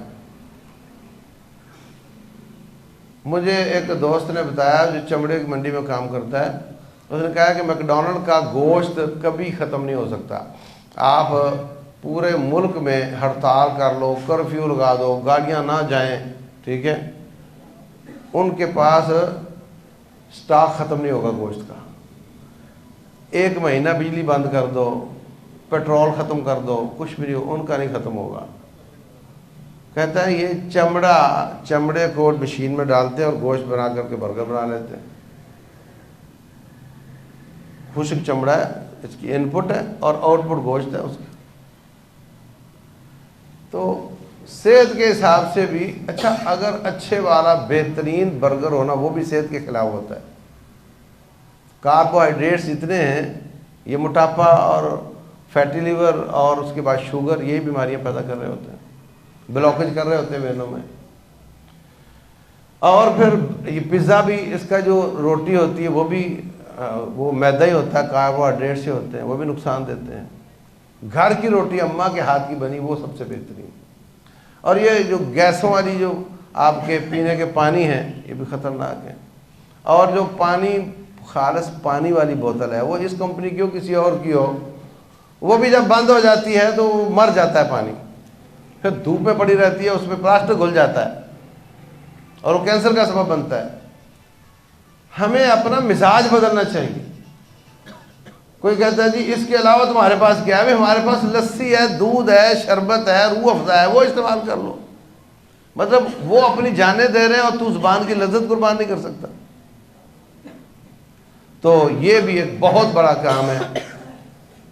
مجھے ایک دوست نے بتایا جو چمڑے کی منڈی میں کام کرتا ہے، اس نے کہا کہ میک ڈونلڈ کا گوشت کبھی ختم نہیں ہو سکتا، آپ پورے ملک میں ہڑتال کر لو، کرفیو لگا دو، گاڑیاں نہ جائیں، ٹھیک ہے، ان کے پاس سٹاک ختم نہیں ہوگا گوشت کا۔ 1 مہینہ بجلی بند کر دو، پیٹرول ختم کر دو، کچھ بھی نہیں ہو، ان کا نہیں ختم ہوگا۔ کہتا ہے یہ چمڑے کو مشین میں ڈالتے ہیں اور گوشت بنا کر کے برگر بنا لیتے ہیں. خشک چمڑا ہے، اس کی ان پٹ ہے اور آؤٹ پٹ گوشت ہے اس کا. تو صحت کے حساب سے بھی اچھا، اگر اچھے والا بہترین برگر ہونا وہ بھی صحت کے خلاف ہوتا ہے. کاربوہائیڈریٹس اتنے ہیں، یہ موٹاپا اور فیٹی لیور اور اس کے بعد شوگر، یہی بیماریاں پیدا کر رہے ہوتے ہیں، بلاکیج کر رہے ہوتے ہیں وینوں میں. اور پھر یہ پیزا بھی، اس کا جو روٹی ہوتی ہے وہ بھی وہ میدا ہی ہوتا ہے، کاربوہائیڈریٹ سے ہوتے ہیں، وہ بھی نقصان دیتے ہیں. گھر کی روٹی اماں کے ہاتھ کی بنی وہ سب سے بہترین. اور یہ جو گیسوں والی جو آپ کے پینے کے پانی ہیں یہ بھی خطرناک ہیں. اور جو پانی خالص پانی والی بوتل ہے وہ اس کمپنی کی ہو کسی اور کی ہو، وہ بھی جب بند ہو جاتی ہے تو مر جاتا ہے پانی، پھر دھوپ میں پڑی رہتی ہے، اس میں پلاسٹک گھل جاتا ہے اور وہ کینسر کا سبب بنتا ہے. ہمیں اپنا مزاج بدلنا چاہیے. کوئی کہتا ہے جی اس کے علاوہ تمہارے پاس کیا ہے؟ ہمارے پاس لسی ہے، دودھ ہے، شربت ہے، روح افزا ہے، وہ استعمال کر لو. مطلب وہ اپنی جانیں دے رہے ہیں اور تو زبان کی لذت قربان نہیں کر سکتا. تو یہ بھی ایک بہت بڑا کام ہے.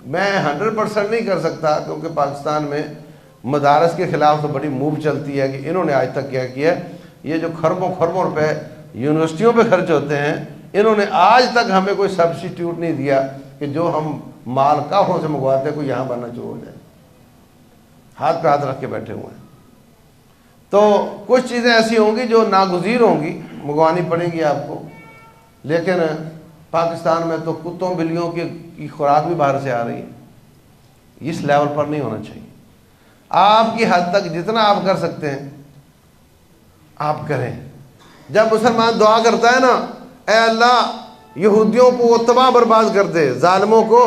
میں 100% نہیں کر سکتا کیونکہ پاکستان میں مدارس کے خلاف تو بڑی موو چلتی ہے کہ انہوں نے آج تک کیا کیا. یہ جو خربوں روپے یونیورسٹیوں پہ خرچ ہوتے ہیں، انہوں نے آج تک ہمیں کوئی سبسٹیٹیوٹ نہیں دیا کہ جو ہم مال کافروں سے منگواتے ہیں کوئی یہاں بننا شروع ہو جائے. ہاتھ پہ ہاتھ رکھ کے بیٹھے ہوئے ہیں. تو کچھ چیزیں ایسی ہوں گی جو ناگزیر ہوں گی، منگوانی پڑیں گی آپ کو. لیکن پاکستان میں تو کتوں بلیوں کی خوراک بھی باہر سے آ رہی ہے. اس لیول پر نہیں ہونا چاہیے. آپ کی حد تک جتنا آپ کر سکتے ہیں آپ کریں. جب مسلمان دعا کرتا ہے نا، اے اللہ یہودیوں کو وہ تباہ برباد کر دے، ظالموں کو،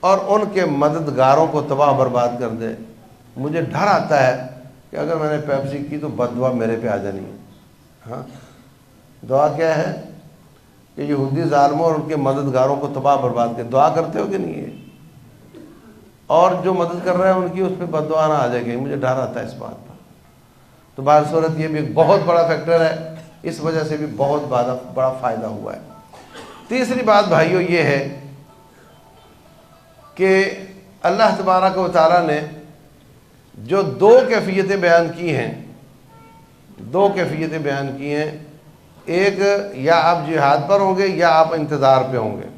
اور ان کے مددگاروں کو تباہ برباد کر دے، مجھے ڈر آتا ہے کہ اگر میں نے پیپسی کی تو بد دعا میرے پہ آ جانی ہے. ہاں، دعا کیا ہے کہ یہودی ظالموں اور ان کے مددگاروں کو تباہ برباد کر. دعا کرتے ہو کہ نہیں ہے؟ اور جو مدد کر رہے ہیں ان کی اس پہ بد دعا نہ آ جائے گی، مجھے ڈر آتا ہے اس بات پر. تو بہر صورت یہ بھی ایک بہت بڑا فیکٹر ہے، اس وجہ سے بھی بہت بڑا فائدہ ہوا ہے. تیسری بات بھائیو یہ ہے کہ اللہ تبارک و تعالیٰ نے جو دو کیفیتیں بیان کی ہیں، ایک یا آپ جہاد پر ہوں گے یا آپ انتظار پہ ہوں گے.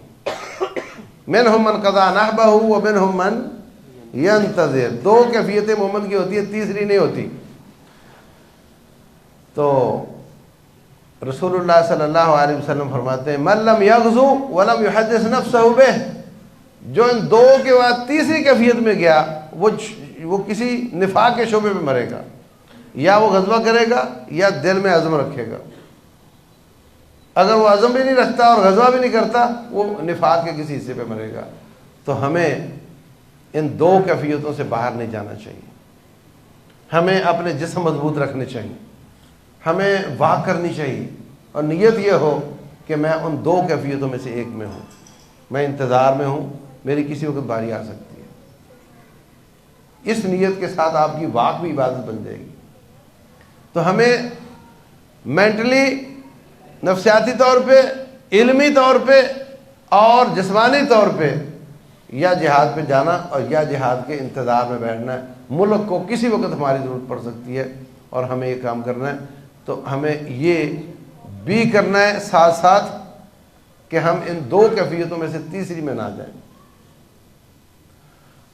منہم من قضا نحبہ ومنہم من ینتظر. دو کیفیتیں مومن کی ہوتی ہے، تیسری نہیں ہوتی. تو رسول اللہ صلی اللہ علیہ وسلم فرماتے ہیں من لم یغزو ولم یحدث نفسہ بہ، جو ان دو کے بعد تیسری کیفیت میں گیا وہ کسی نفاق کے شعبے میں مرے گا. یا وہ غزوہ کرے گا یا دل میں عزم رکھے گا. اگر وہ عزم بھی نہیں رکھتا اور غزوہ بھی نہیں کرتا، وہ نفاق کے کسی حصے پہ مرے گا. تو ہمیں ان دو کیفیتوں سے باہر نہیں جانا چاہیے. ہمیں اپنے جسم مضبوط رکھنے چاہیے، ہمیں واک کرنی چاہیے، اور نیت یہ ہو کہ میں ان دو کیفیتوں میں سے ایک میں ہوں. میں انتظار میں ہوں، میری کسی وقت باری آ سکتی ہے. اس نیت کے ساتھ آپ کی واک بھی عبادت بن جائے گی. تو ہمیں مینٹلی، نفسیاتی طور پہ، علمی طور پہ اور جسمانی طور پہ یا جہاد پہ جانا اور یا جہاد کے انتظار میں بیٹھنا ہے. ملک کو کسی وقت ہماری ضرورت پڑ سکتی ہے اور ہمیں یہ کام کرنا ہے. تو ہمیں یہ بھی کرنا ہے ساتھ ساتھ کہ ہم ان دو کیفیتوں میں سے تیسری میں نہ جائیں.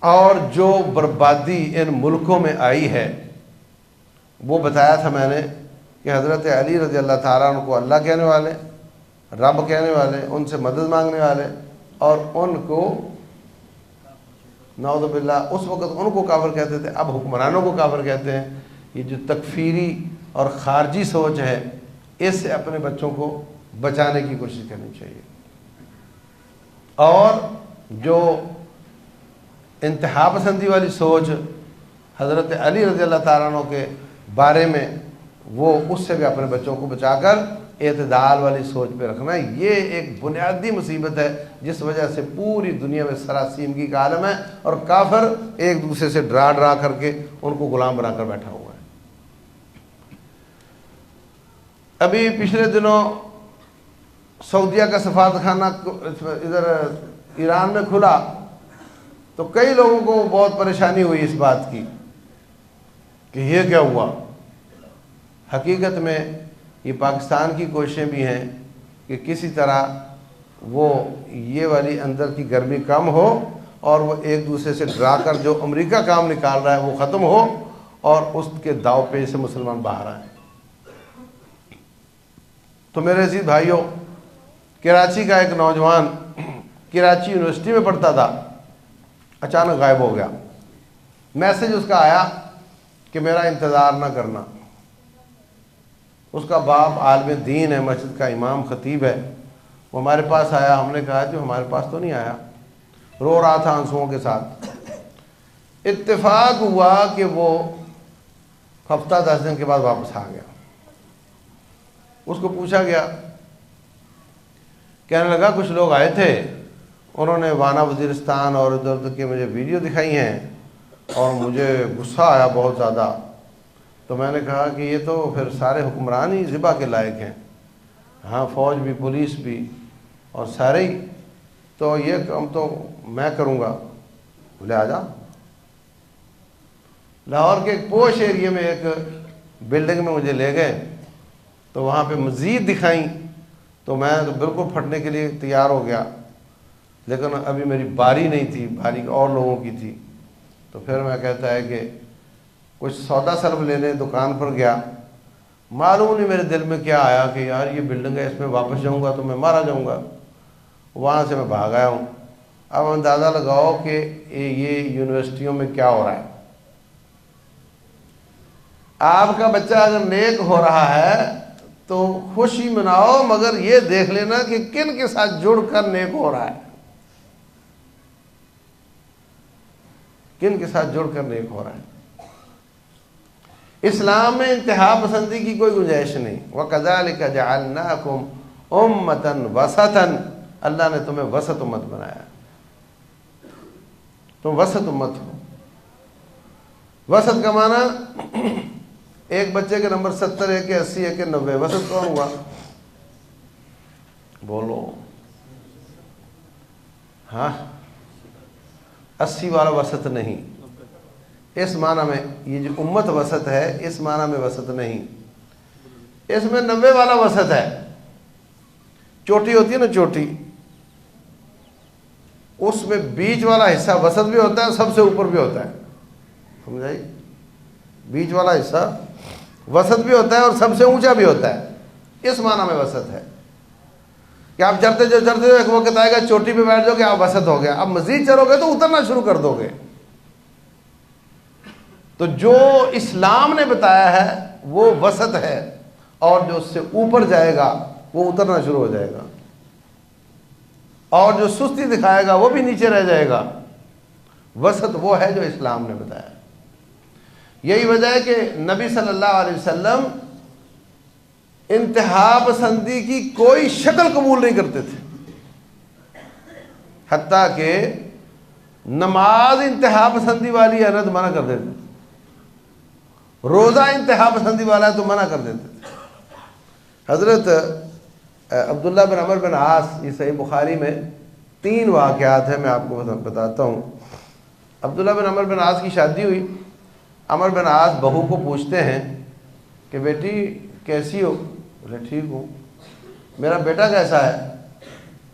اور جو بربادی ان ملکوں میں آئی ہے وہ بتایا تھا میں نے کہ حضرت علی رضی اللہ تعالیٰ عنہ کو اللہ کہنے والے، رب کہنے والے، ان سے مدد مانگنے والے، اور ان کو نعوذ باللہ اس وقت ان کو کافر کہتے تھے، اب حکمرانوں کو کافر کہتے ہیں. یہ جو تکفیری اور خارجی سوچ ہے، اس سے اپنے بچوں کو بچانے کی کوشش کرنی چاہیے. اور جو انتہا پسندی والی سوچ حضرت علی رضی اللہ تعالیٰ عنہ کے بارے میں، وہ اس سے بھی اپنے بچوں کو بچا کر اعتدال والی سوچ پہ رکھنا. یہ ایک بنیادی مصیبت ہے جس وجہ سے پوری دنیا میں سراسیمگی کا عالم ہے، اور کافر ایک دوسرے سے ڈرا کر کے ان کو غلام بنا کر بیٹھا ہوا ہے. ابھی پچھلے دنوں سعودیہ کا سفارت خانہ ادھر ایران میں کھلا تو کئی لوگوں کو بہت پریشانی ہوئی اس بات کی کہ یہ کیا ہوا۔ حقیقت میں یہ پاکستان کی کوششیں بھی ہیں کہ کسی طرح وہ یہ والی اندر کی گرمی کم ہو اور وہ ایک دوسرے سے ڈرا کر جو امریکہ کام نکال رہا ہے وہ ختم ہو اور اس کے داؤ پہ سے مسلمان باہر آئیں۔ تو میرے عزیز بھائیوں، کراچی کا ایک نوجوان کراچی یونیورسٹی میں پڑھتا تھا، اچانک غائب ہو گیا۔ میسج اس کا آیا کہ میرا انتظار نہ کرنا۔ اس کا باپ عالم دین ہے، مسجد کا امام خطیب ہے، وہ ہمارے پاس آیا۔ ہم نے کہا جو ہمارے پاس تو نہیں آیا، رو رہا تھا آنسوؤں کے ساتھ۔ اتفاق ہوا کہ وہ ہفتہ 10 دن کے بعد واپس آ گیا۔ اس کو پوچھا گیا، کہنے لگا کچھ لوگ آئے تھے، انہوں نے وانا وزیرستان اور ادھر ادھر کے مجھے ویڈیو دکھائی ہیں اور مجھے غصہ آیا بہت زیادہ۔ تو میں نے کہا کہ یہ تو پھر سارے حکمران ہی ذبح کے لائق ہیں، ہاں فوج بھی، پولیس بھی اور سارے ہی، تو یہ کام تو میں کروں گا۔ بولے آ جا۔ لاہور کے ایک پوش ایریے میں ایک بلڈنگ میں مجھے لے گئے تو وہاں پہ مزید دکھائیں تو میں تو بالکل پھٹنے کے لیے تیار ہو گیا، لیکن ابھی میری باری نہیں تھی، باری اور لوگوں کی تھی۔ تو پھر میں کہتا ہے کہ کچھ سودا سرف لینے دکان پر گیا، معلوم نہیں میرے دل میں کیا آیا کہ یار یہ بلڈنگ ہے، اس میں واپس جاؤں گا تو میں مارا جاؤں گا۔ وہاں سے میں بھاگ آیا ہوں۔ اب اندازہ لگاؤ کہ یہ یونیورسٹیوں میں کیا ہو رہا ہے۔ آپ کا بچہ اگر نیک ہو رہا ہے تو خوشی مناؤ، مگر یہ دیکھ لینا کہ کن کے ساتھ جڑ کر نیک ہو رہا ہے، کن کے ساتھ جڑ کر نیک ہو رہا ہے۔ اسلام میں انتہا پسندی کی کوئی گنجائش نہیں۔ وَكَذَلِكَ جَعَلْنَاكُمْ أُمَّةً وَسَطًا، اللہ نے تمہیں وسط امت بنایا، تم وسط امت ہو۔ وسط کا معنی ایک بچے کے نمبر 70، ایک کے 80، ایک کے 90، وسط کون ہوا؟ بولو ہاں، 80 والا وسط نہیں، اس معنی میں یہ جو امت وسط ہے اس معنی میں وسط نہیں، اس میں 90 والا وسط ہے۔ چوٹی ہوتی ہے نا چوٹی، اس میں بیچ والا حصہ وسط بھی ہوتا ہے، سب سے اوپر بھی ہوتا ہے، سمجھائی؟ بیچ والا حصہ وسط بھی ہوتا ہے اور سب سے اونچا بھی ہوتا ہے، اس معنی میں وسط ہے کہ آپ چڑھتے جو چڑھتے ایک وقت آئے گا چوٹی پہ بیٹھ جاؤ کہ آپ وسط ہو گیا، اب مزید چڑھو گے تو اترنا شروع کر دو گے۔ تو جو اسلام نے بتایا ہے وہ وسط ہے، اور جو اس سے اوپر جائے گا وہ اترنا شروع ہو جائے گا، اور جو سستی دکھائے گا وہ بھی نیچے رہ جائے گا۔ وسط وہ ہے جو اسلام نے بتایا۔ یہی وجہ ہے کہ نبی صلی اللہ علیہ وسلم انتہا پسندی کی کوئی شکل قبول نہیں کرتے تھے، حتیٰ کہ نماز انتہا پسندی والی ہے نا تو منع کر دیتے تھے، روزہ انتہا پسندی والا ہے تو منع کر دیتے تھے۔ حضرت عبداللہ بن عمر بن عاص، یہ صحیح بخاری میں 3 واقعات ہیں، میں آپ کو بتاتا ہوں۔ عبداللہ بن عمر بن عاص کی شادی ہوئی، عمر بن عاص بہو کو پوچھتے ہیں کہ بیٹی کیسی ہو؟ بولے ٹھیک ہوں۔ میرا بیٹا کیسا ہے؟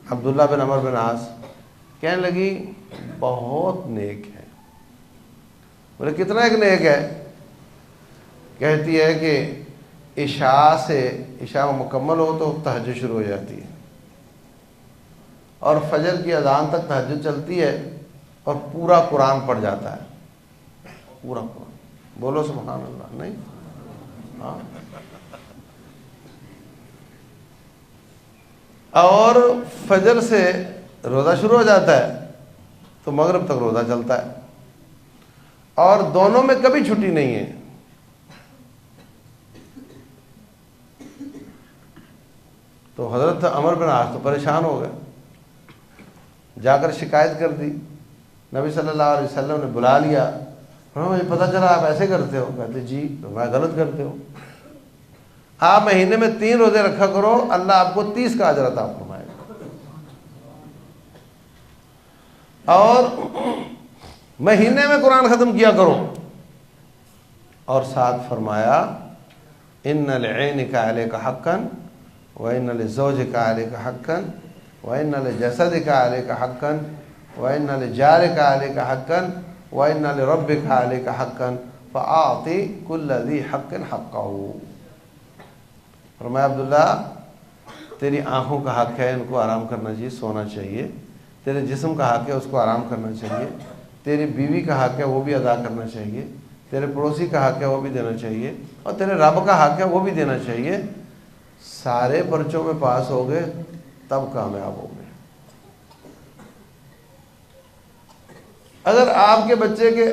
عبداللہ بن عمر بن عاص کہنے لگی بہت نیک ہے۔ بولے کتنا ایک نیک ہے؟ کہتی ہے کہ عشاء مکمل ہو تو تہجد شروع ہو جاتی ہے، اور فجر کی اذان تک تہجد چلتی ہے، اور پورا قرآن پڑھ جاتا ہے، پورا قرآن۔ بولو سبحان اللہ، نہیں؟ ہاں۔ اور فجر سے روزہ شروع ہو جاتا ہے تو مغرب تک روزہ چلتا ہے، اور دونوں میں کبھی چھٹی نہیں ہے۔ تو حضرت عمر بن عاص تو پریشان ہو گئے، جا کر شکایت کر دی۔ نبی صلی اللہ علیہ وسلم نے بلا لیا، مجھے پتہ چلا آپ ایسے کرتے ہو۔ کہتے جی، تو میں غلط کرتے ہو۔ آپ مہینے میں 3 روزے رکھا کرو، اللہ آپ کو 30 کا اجر عطا فرمائے گا۔ اور مہینے میں قرآن ختم کیا کرو، اور ساتھ فرمایا ان لعینک علیک حقا وان لزوجک علیک حقا وان لجسدک علیک حقا وان لجارک علیک حقا وان لربک علیک حقا فاعطِ کل ذی حق حقہ۔ فرمایا عبداللہ تیری آنکھوں کا حق ہے، ان کو آرام کرنا چاہیے، سونا چاہیے، تیرے جسم کا حق ہے، اس کو آرام کرنا چاہیے، تیری بیوی کا حق ہے وہ بھی ادا کرنا چاہیے، تیرے پڑوسی کا حق ہے وہ بھی دینا چاہیے، اور تیرے رب کا حق ہے وہ بھی دینا چاہیے۔ سارے پرچوں میں پاس ہو گئے تب کامیاب ہو گئے۔ اگر آپ کے بچے کے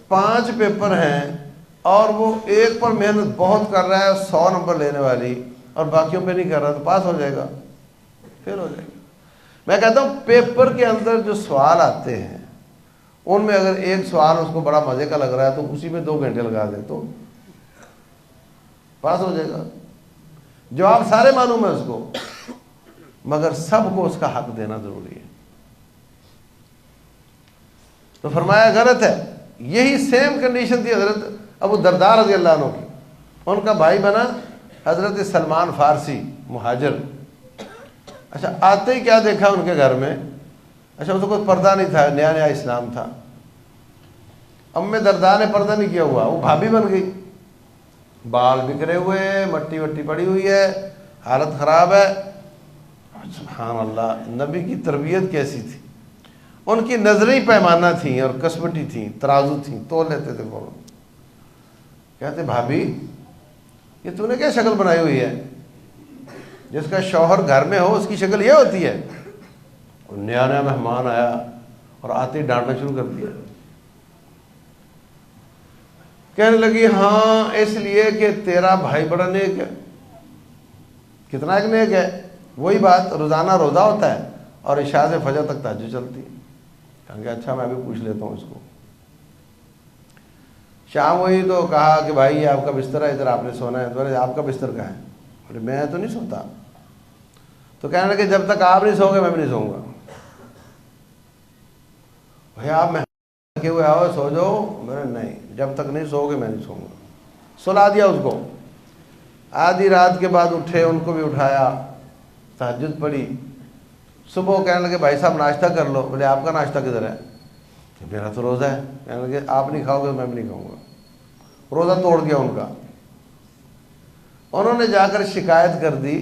5 پیپر ہیں اور وہ ایک پر محنت بہت کر رہا ہے 100 نمبر لینے والی اور باقیوں پہ نہیں کر رہا تو پاس ہو جائے گا؟ فیل ہو جائے گا۔ میں کہتا ہوں پیپر کے اندر جو سوال آتے ہیں ان میں اگر ایک سوال اس کو بڑا مزے کا لگ رہا ہے تو اسی میں 2 گھنٹے لگا دے تو پاس ہو جائے گا۔ جواب سارے معلوم ہے اس کو، مگر سب کو اس کا حق دینا ضروری ہے۔ تو فرمایا غلط ہے۔ یہی سیم کنڈیشن تھی حضرت ابو درداء رضی اللہ عنہ کی، ان کا بھائی بنا حضرت سلمان فارسی مہاجر۔ اچھا آتے ہی کیا دیکھا ان کے گھر میں، اچھا اس کو کوئی پردہ نہیں تھا، نیا نیا اسلام تھا، ام درداء نے پردہ نہیں کیا ہوا، وہ بھابھی بن گئی، بال بکھرے ہوئے، مٹی وٹی پڑی ہوئی ہے، حالت خراب ہے۔ سبحان اللہ، نبی کی تربیت کیسی تھی، ان کی نظریں پیمانہ تھیں اور کسبٹی تھیں، ترازو تھیں، تول لیتے تھے فوراً۔ کہتے بھابھی یہ تو نے کیا شکل بنائی ہوئی ہے؟ جس کا شوہر گھر میں ہو اس کی شکل یہ ہوتی ہے۔ نیا نیا مہمان آیا اور آتے ہی ڈانٹنا شروع کر دیا، کہنے لگی ہاں اس لیے کہ تیرا بھائی بڑا نیک ہے۔ کتنا ایک نیک ہے؟ وہی بات، روزانہ روزہ ہوتا ہے اور عشاء سے فجر تک تہجد چلتی ہے۔ کہا کہ اچھا میں بھی پوچھ لیتا ہوں اس کو۔ شام ہوئی تو کہا کہ بھائی آپ کا بستر ہے، ادھر آپ نے سونا ہے۔ تو آپ کا بستر کہاں ہے؟ بولے میں تو نہیں سوتا۔ تو کہنے لگے جب تک آپ نہیں سو گے میں بھی نہیں سوؤں گا۔ بھائی آپ میں کے ہوئے آؤ سو جاؤ، میں نہیں، جب تک نہیں سو گے میں نہیں سوؤں گا۔ سلا دیا اس کو۔ آدھی رات کے بعد اٹھے، ان کو بھی اٹھایا، تہجد پڑھی۔ صبح کہنے لگے بھائی صاحب ناشتہ کر لو۔ بولے آپ کا ناشتہ کدھر ہے؟ کہ میرا تو روزہ ہے۔ کہنے لگے آپ نہیں کھاؤ گے میں بھی نہیں کھاؤں گا۔ روزہ توڑ دیا ان کا۔ انہوں نے جا کر شکایت کر دی،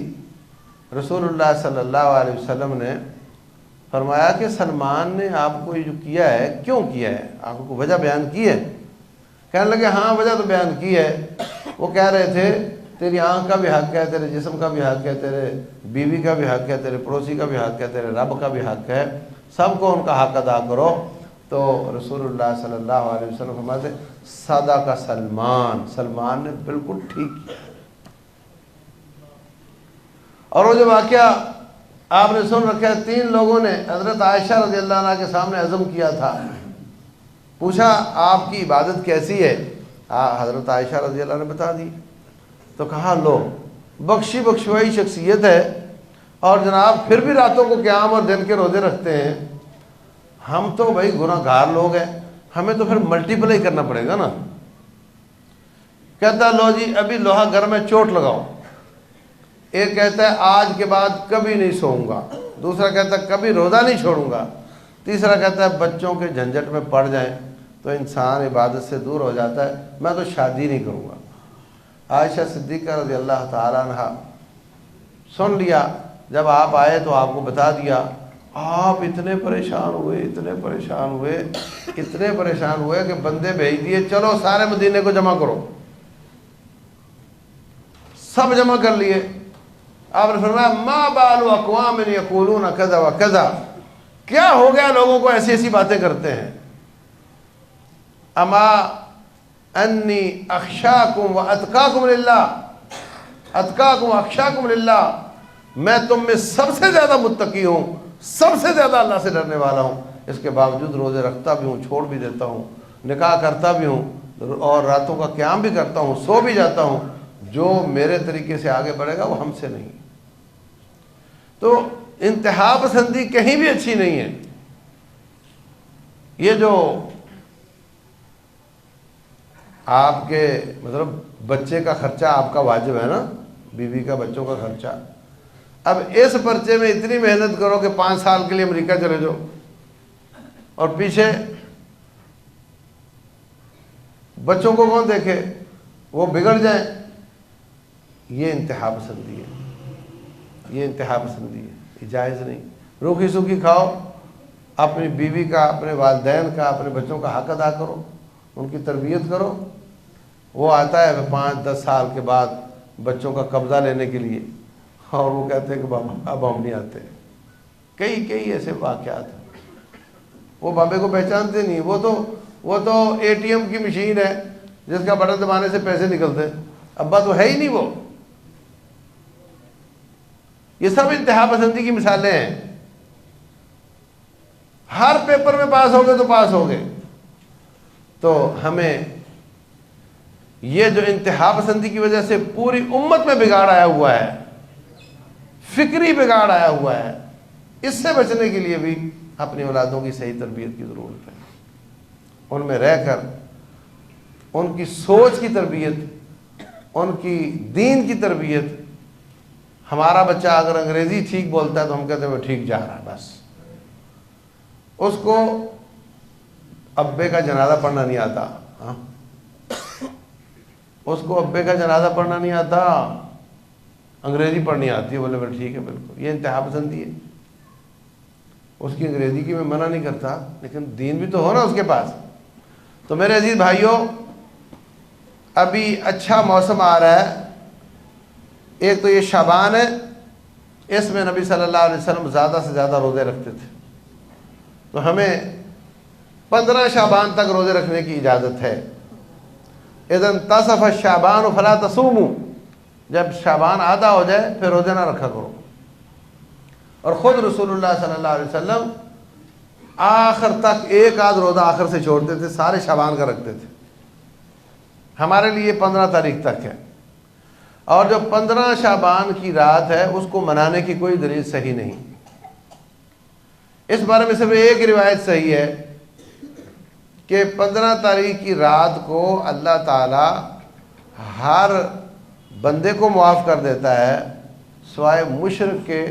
رسول اللہ صلی اللہ علیہ وسلم نے فرمایا کہ سلمان نے آپ کو یہ جو کیا ہے کیوں کیا ہے؟ آپ کو وجہ بیان کی ہے؟ کہنے لگے ہاں وجہ تو بیان کی ہے۔ وہ کہہ رہے تھے تیری آنکھ کا بھی حق ہے، تیرے جسم کا بھی حق ہے، تیرے بیوی کا بھی حق ہے، تیرے پڑوسی کا بھی حق ہے، تیرے رب کا بھی حق ہے، سب کو ان کا حق ادا کرو۔ تو رسول اللہ صلی اللہ علیہ وسلم فرماتے صدق سلمان، سلمان نے بالکل ٹھیک کیا۔ اور وہ جو واقعہ آپ نے سن رکھا ہے، 3 لوگوں نے حضرت عائشہ رضی اللہ عنہ کے سامنے عزم کیا تھا، پوچھا آپ کی عبادت کیسی ہے؟ حضرت عائشہ رضی اللہ عنہ نے بتا دی۔ تو کہا لو بخشی بخشوائی شخصیت ہے، اور جناب پھر بھی راتوں کو قیام اور دن کے روزے رکھتے ہیں۔ ہم تو بھائی گناہ گار لوگ ہیں، ہمیں تو پھر ملٹی پلائی کرنا پڑے گا نا۔ کہتا لو جی ابھی لوہا گھر میں چوٹ لگاؤ۔ ایک کہتا ہے آج کے بعد کبھی نہیں سوؤں گا، دوسرا کہتا ہے کبھی روزہ نہیں چھوڑوں گا، تیسرا کہتا ہے بچوں کے جھنجٹ میں پڑ جائیں تو انسان عبادت سے دور ہو جاتا ہے، میں تو شادی نہیں کروں گا۔ عائشہ صدیقہ رضی اللہ تعالیٰ عنہ سن لیا، جب آپ آئے تو آپ کو بتا دیا۔ آپ اتنے پریشان ہوئے، اتنے پریشان ہوئے، اتنے پریشان ہوئے کہ بندے بھیج دیے چلو سارے مدینے کو جمع کرو۔ سب جمع کر لیے۔ آپ نے فرمایا ما بال اقوام یقولون کذا و کذا، کیا ہو گیا لوگوں کو ایسی ایسی باتیں کرتے ہیں؟ اما انی اخشاکم و اتقاکم للہ، اتقاکم و اخشاکم للہ، میں تم میں سب سے زیادہ متقی ہوں، سب سے زیادہ اللہ سے ڈرنے والا ہوں، اس کے باوجود روزے رکھتا بھی ہوں، چھوڑ بھی دیتا ہوں، نکاح کرتا بھی ہوں اور راتوں کا قیام بھی کرتا ہوں، سو بھی جاتا ہوں، جو میرے طریقے سے آگے بڑھے گا وہ ہم سے نہیں. تو انتہا پسندی کہیں بھی اچھی نہیں ہے. یہ جو آپ کے مطلب بچے کا خرچہ آپ کا واجب ہے نا، بیوی کا بچوں کا خرچہ، اب اس پرچے میں اتنی محنت کرو کہ 5 سال کے لیے امریکہ چلے جاؤ اور پیچھے بچوں کو کون دیکھے، وہ بگڑ جائیں. یہ انتہا پسندی ہے، یہ انتہا پسندی ہے، یہ جائز نہیں. روکھی سوکھی کھاؤ، اپنی بیوی کا، اپنے والدین کا، اپنے بچوں کا حق ادا کرو، ان کی تربیت کرو. وہ آتا ہے 5-10 سال کے بعد بچوں کا قبضہ لینے کے لیے، اور وہ کہتے ہیں کہ بابا اب ہم نہیں آتے. کئی ایسے واقعات ہیں. وہ بابے کو پہچانتے نہیں. وہ تو اے ٹی ایم کی مشین ہے جس کا بٹن دبانے سے پیسے نکلتے ہیں. ابا تو ہے ہی نہیں وہ. یہ سب انتہا پسندی کی مثالیں ہیں. ہر پیپر میں پاس ہو گئے تو پاس ہو گئے. تو ہمیں یہ جو انتہا پسندی کی وجہ سے پوری امت میں بگاڑ آیا ہوا ہے، فکری بگاڑ آیا ہوا ہے، اس سے بچنے کے لیے بھی اپنی اولادوں کی صحیح تربیت کی ضرورت ہے. ان میں رہ کر ان کی سوچ کی تربیت، ان کی دین کی تربیت. ہمارا بچہ اگر انگریزی ٹھیک بولتا ہے تو ہم کہتے ہیں وہ ٹھیک جا رہا ہے، بس. اس کو ابے کا جنازہ پڑھنا نہیں آتا، ہاں، اس کو ابے کا جنازہ پڑھنا نہیں آتا، انگریزی پڑھنی آتی ہے، بولے ٹھیک ہے بالکل. یہ انتہا پسندی ہے. اس کی انگریزی کی میں منع نہیں کرتا، لیکن دین بھی تو ہو نا اس کے پاس. تو میرے عزیز بھائیوں، ابھی اچھا موسم آ رہا ہے. ایک تو یہ شعبان ہے، اس میں نبی صلی اللہ علیہ وسلم زیادہ سے زیادہ روزے رکھتے تھے. تو ہمیں 15 شعبان تک روزے رکھنے کی اجازت ہے. اذا انتصف الشعبان فلا تصوموا، جب شعبان آدھا ہو جائے پھر روزے نہ رکھا کرو. اور خود رسول اللہ صلی اللہ علیہ وسلم آخر تک ایک آدھ روزہ آخر سے چھوڑتے تھے، سارے شعبان کا رکھتے تھے. ہمارے لیے 15 تاریخ تک ہے. اور جو 15 شعبان کی رات ہے اس کو منانے کی کوئی دلیل صحیح نہیں. اس بارے میں صرف ایک روایت صحیح ہے کہ 15 تاریخ کی رات کو اللہ تعالی ہر بندے کو معاف کر دیتا ہے سوائے مشرک کے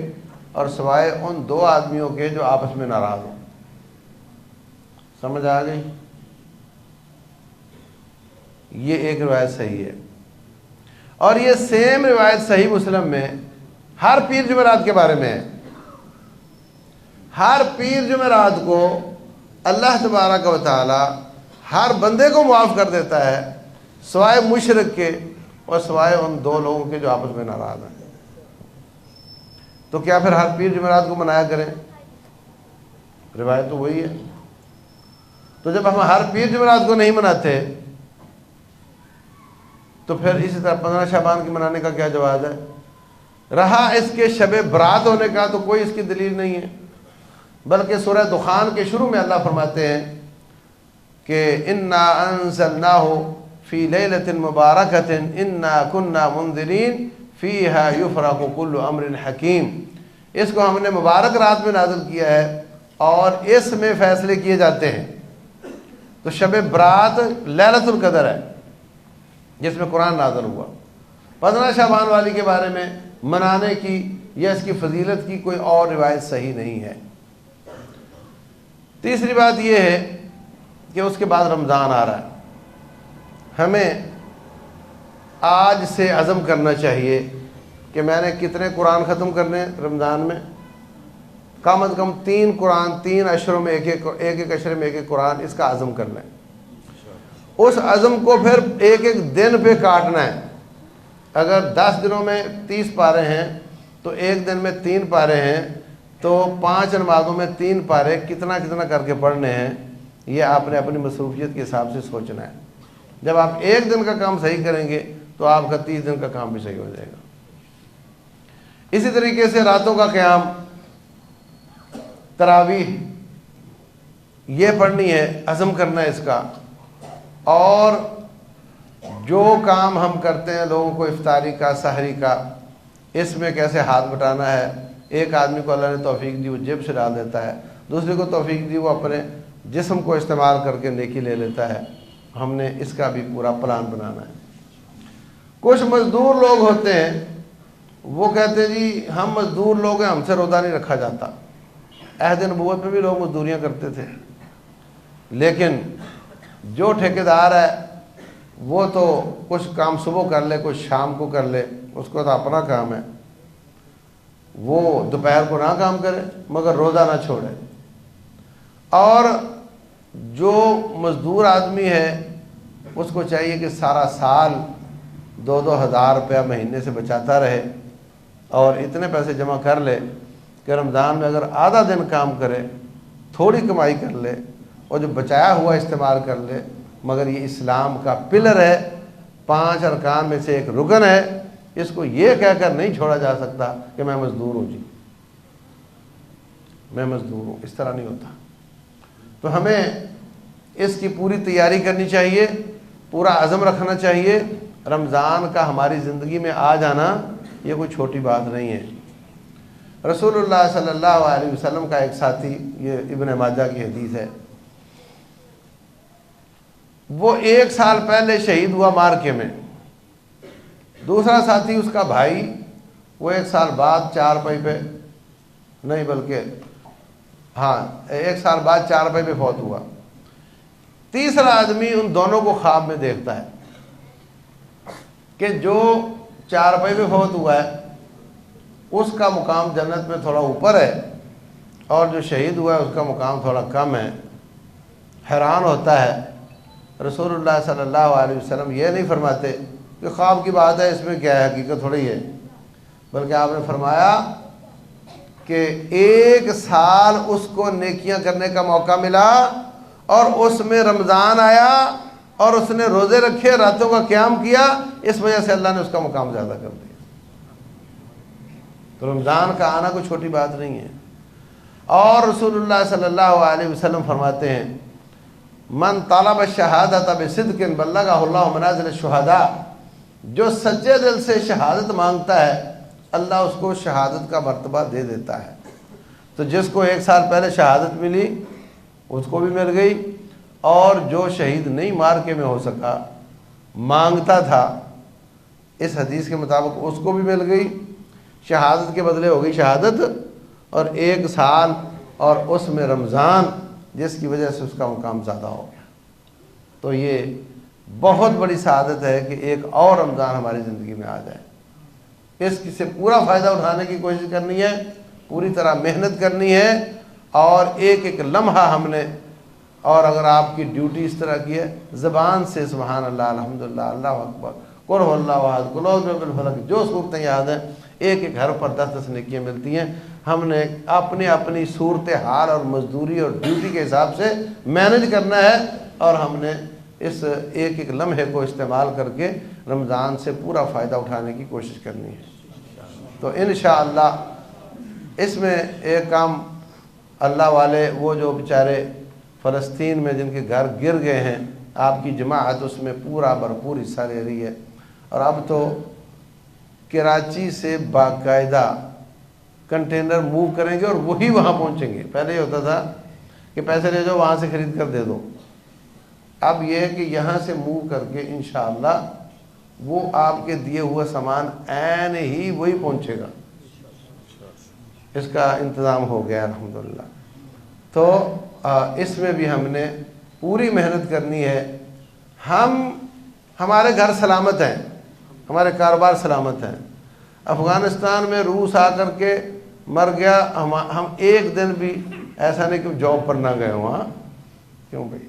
اور سوائے ان 2 آدمیوں کے جو آپس میں ناراض ہوں. سمجھ آ گئی؟ یہ ایک روایت صحیح ہے. اور یہ سیم روایت صحیح مسلم میں ہر پیر جمعرات کے بارے میں ہے. ہر پیر جمعرات کو اللہ تبارک و تعالی ہر بندے کو معاف کر دیتا ہے سوائے مشرک کے اور سوائے ان 2 لوگوں کے جو آپس میں ناراض ہیں. تو کیا پھر ہر پیر جمعرات کو منایا کریں؟ روایت تو وہی ہے. تو جب ہم ہر پیر جمعرات کو نہیں مناتے تو پھر اسی طرح 15 شعبان کی منانے کا کیا جواز ہے؟ رہا اس کے شب برات ہونے کا تو کوئی اس کی دلیل نہیں ہے. بلکہ سورہ دخان کے شروع میں اللہ فرماتے ہیں کہ انا انزلناہ فی لیلۃ مبارکۃ انا کنا منذرین فیہا یفرق کل امر حکیم. اس کو ہم نے مبارک رات میں نازل کیا ہے اور اس میں فیصلے کیے جاتے ہیں. تو شب برات لیلۃ القدر ہے جس میں قرآن نازل ہوا. 15 شعبان والی کے بارے میں منانے کی یا اس کی فضیلت کی کوئی اور روایت صحیح نہیں ہے. تیسری بات یہ ہے کہ اس کے بعد رمضان آ رہا ہے. ہمیں آج سے عزم کرنا چاہیے کہ میں نے کتنے قرآن ختم کرنے رمضان میں. کم از کم 3 قرآن 3 اشروں میں ایک اشرے میں ایک قرآن، اس کا عزم کرنا ہے. اس عزم کو پھر ایک دن پہ کاٹنا ہے. اگر 10 دنوں میں 30 پارے ہیں تو ایک دن میں 3 پارے ہیں، تو 5 نمازوں میں 3 پارے کتنا کر کے پڑھنے ہیں. یہ آپ نے اپنی مصروفیت کے حساب سے سوچنا ہے. جب آپ ایک دن کا کام صحیح کریں گے تو آپ کا 30 دن کا کام بھی صحیح ہو جائے گا. اسی طریقے سے راتوں کا قیام، تراویح یہ پڑھنی ہے، عزم کرنا ہے اس کا. اور جو کام ہم کرتے ہیں لوگوں کو افطاری کا سحری کا اس میں کیسے ہاتھ بٹانا ہے. ایک آدمی کو اللہ نے توفیق دی وہ جیب سے ڈال دیتا ہے, دوسرے کو توفیق دی وہ اپنے جسم کو استعمال کر کے نیکی لے لیتا ہے. ہم نے اس کا بھی پورا پلان بنانا ہے. کچھ مزدور لوگ ہوتے ہیں وہ کہتے ہیں جی ہم مزدور لوگ ہیں, ہم سے روزہ نہیں رکھا جاتا. عہد نبوت میں بھی لوگ مزدوریاں کرتے تھے, لیکن جو ٹھیکیدار ہے وہ تو کچھ کام صبح کر لے کچھ شام کو کر لے, اس کو تو اپنا کام ہے, وہ دوپہر کو نہ کام کرے مگر روزہ نہ چھوڑے. اور جو مزدور آدمی ہے اس کو چاہیے کہ سارا سال 2,000 روپیہ مہینے سے بچاتا رہے اور اتنے پیسے جمع کر لے کہ رمضان میں اگر آدھا دن کام کرے, تھوڑی کمائی کر لے اور جو بچایا ہوا استعمال کر لے. مگر یہ اسلام کا پلر ہے, 5 ارکان میں سے ایک رکن ہے. اس کو یہ کہہ کر نہیں چھوڑا جا سکتا کہ میں مزدور ہوں جی, میں مزدور ہوں, اس طرح نہیں ہوتا. تو ہمیں اس کی پوری تیاری کرنی چاہیے, پورا عزم رکھنا چاہیے. رمضان کا ہماری زندگی میں آ جانا یہ کوئی چھوٹی بات نہیں ہے. رسول اللہ صلی اللہ علیہ وسلم کا ایک ساتھی, یہ ابن ماجہ کی حدیث ہے, وہ 1 سال پہلے شہید ہوا مارکے میں. دوسرا ساتھی اس کا بھائی, وہ 1 سال بعد 4 پائی پہ نہیں بلکہ 1 سال بعد 4 پائی پہ فوت ہوا. تیسرا آدمی ان دونوں کو خواب میں دیکھتا ہے کہ جو 4 پائی پہ فوت ہوا ہے اس کا مقام جنت میں تھوڑا اوپر ہے اور جو شہید ہوا ہے اس کا مقام تھوڑا کم ہے. حیران ہوتا ہے. رسول اللہ صلی اللہ علیہ وسلم یہ نہیں فرماتے کہ خواب کی بات ہے اس میں کیا ہے, حقیقت تھوڑی ہے, بلکہ آپ نے فرمایا کہ 1 سال اس کو نیکیاں کرنے کا موقع ملا اور اس میں رمضان آیا اور اس نے روزے رکھے, راتوں کا قیام کیا, اس وجہ سے اللہ نے اس کا مقام زیادہ کر دیا. تو رمضان کا آنا کوئی چھوٹی بات نہیں ہے. اور رسول اللہ صلی اللہ علیہ وسلم فرماتے ہیں من طلب الشہادۃ بصدق بلغہ اللہ منازل الشہداء, جو سچے دل سے شہادت مانگتا ہے اللہ اس کو شہادت کا مرتبہ دے دیتا ہے. تو جس کو 1 سال پہلے شہادت ملی اس کو بھی مل گئی, اور جو شہید نہیں مارکے میں ہو سکا مانگتا تھا اس حدیث کے مطابق اس کو بھی مل گئی. شہادت کے بدلے ہو گئی شہادت, اور 1 سال اور اس میں رمضان جس کی وجہ سے اس کا مقام زیادہ ہو گیا. تو یہ بہت بڑی سعادت ہے کہ ایک اور رمضان ہماری زندگی میں آ جائے. اس سے پورا فائدہ اٹھانے کی کوشش کرنی ہے, پوری طرح محنت کرنی ہے, اور ایک ایک لمحہ ہم نے, اور اگر آپ کی ڈیوٹی اس طرح کی ہے زبان سے سبحان اللہ الحمدللہ اللہ اکبر قل هو اللہ احد قل اعوذ برب الفلق, جو صورتیں یاد ہیں ایک ایک حرف پر 10-10 نیکیاں ملتی ہیں. ہم نے اپنی صورت حال اور مزدوری اور ڈیوٹی کے حساب سے مینج کرنا ہے, اور ہم نے اس ایک ایک لمحے کو استعمال کر کے رمضان سے پورا فائدہ اٹھانے کی کوشش کرنی ہے. تو انشاءاللہ اس میں ایک کام اللہ والے, وہ جو بیچارے فلسطین میں جن کے گھر گر گئے ہیں, آپ کی جماعت اس میں پورا بھرپور حصہ لے رہی ہے. اور اب تو کراچی سے باقاعدہ کنٹینر موو کریں گے اور وہی وہاں پہنچیں گے. پہلے یہ ہوتا تھا کہ پیسے لے جاؤ وہاں سے خرید کر دے دو, اب یہ ہے کہ یہاں سے موو کر کے انشاءاللہ وہ آپ کے دیے ہوئے سامان عین ہی وہی پہنچے گا. اس کا انتظام ہو گیا الحمدللہ. تو اس میں بھی ہم نے پوری محنت کرنی ہے. ہمارے گھر سلامت ہیں, ہمارے کاروبار سلامت ہیں. افغانستان میں روس آ کر کے مر گیا, ہم ایک دن بھی ایسا نہیں کہ جاب پر نہ گئے وہاں. کیوں بھائی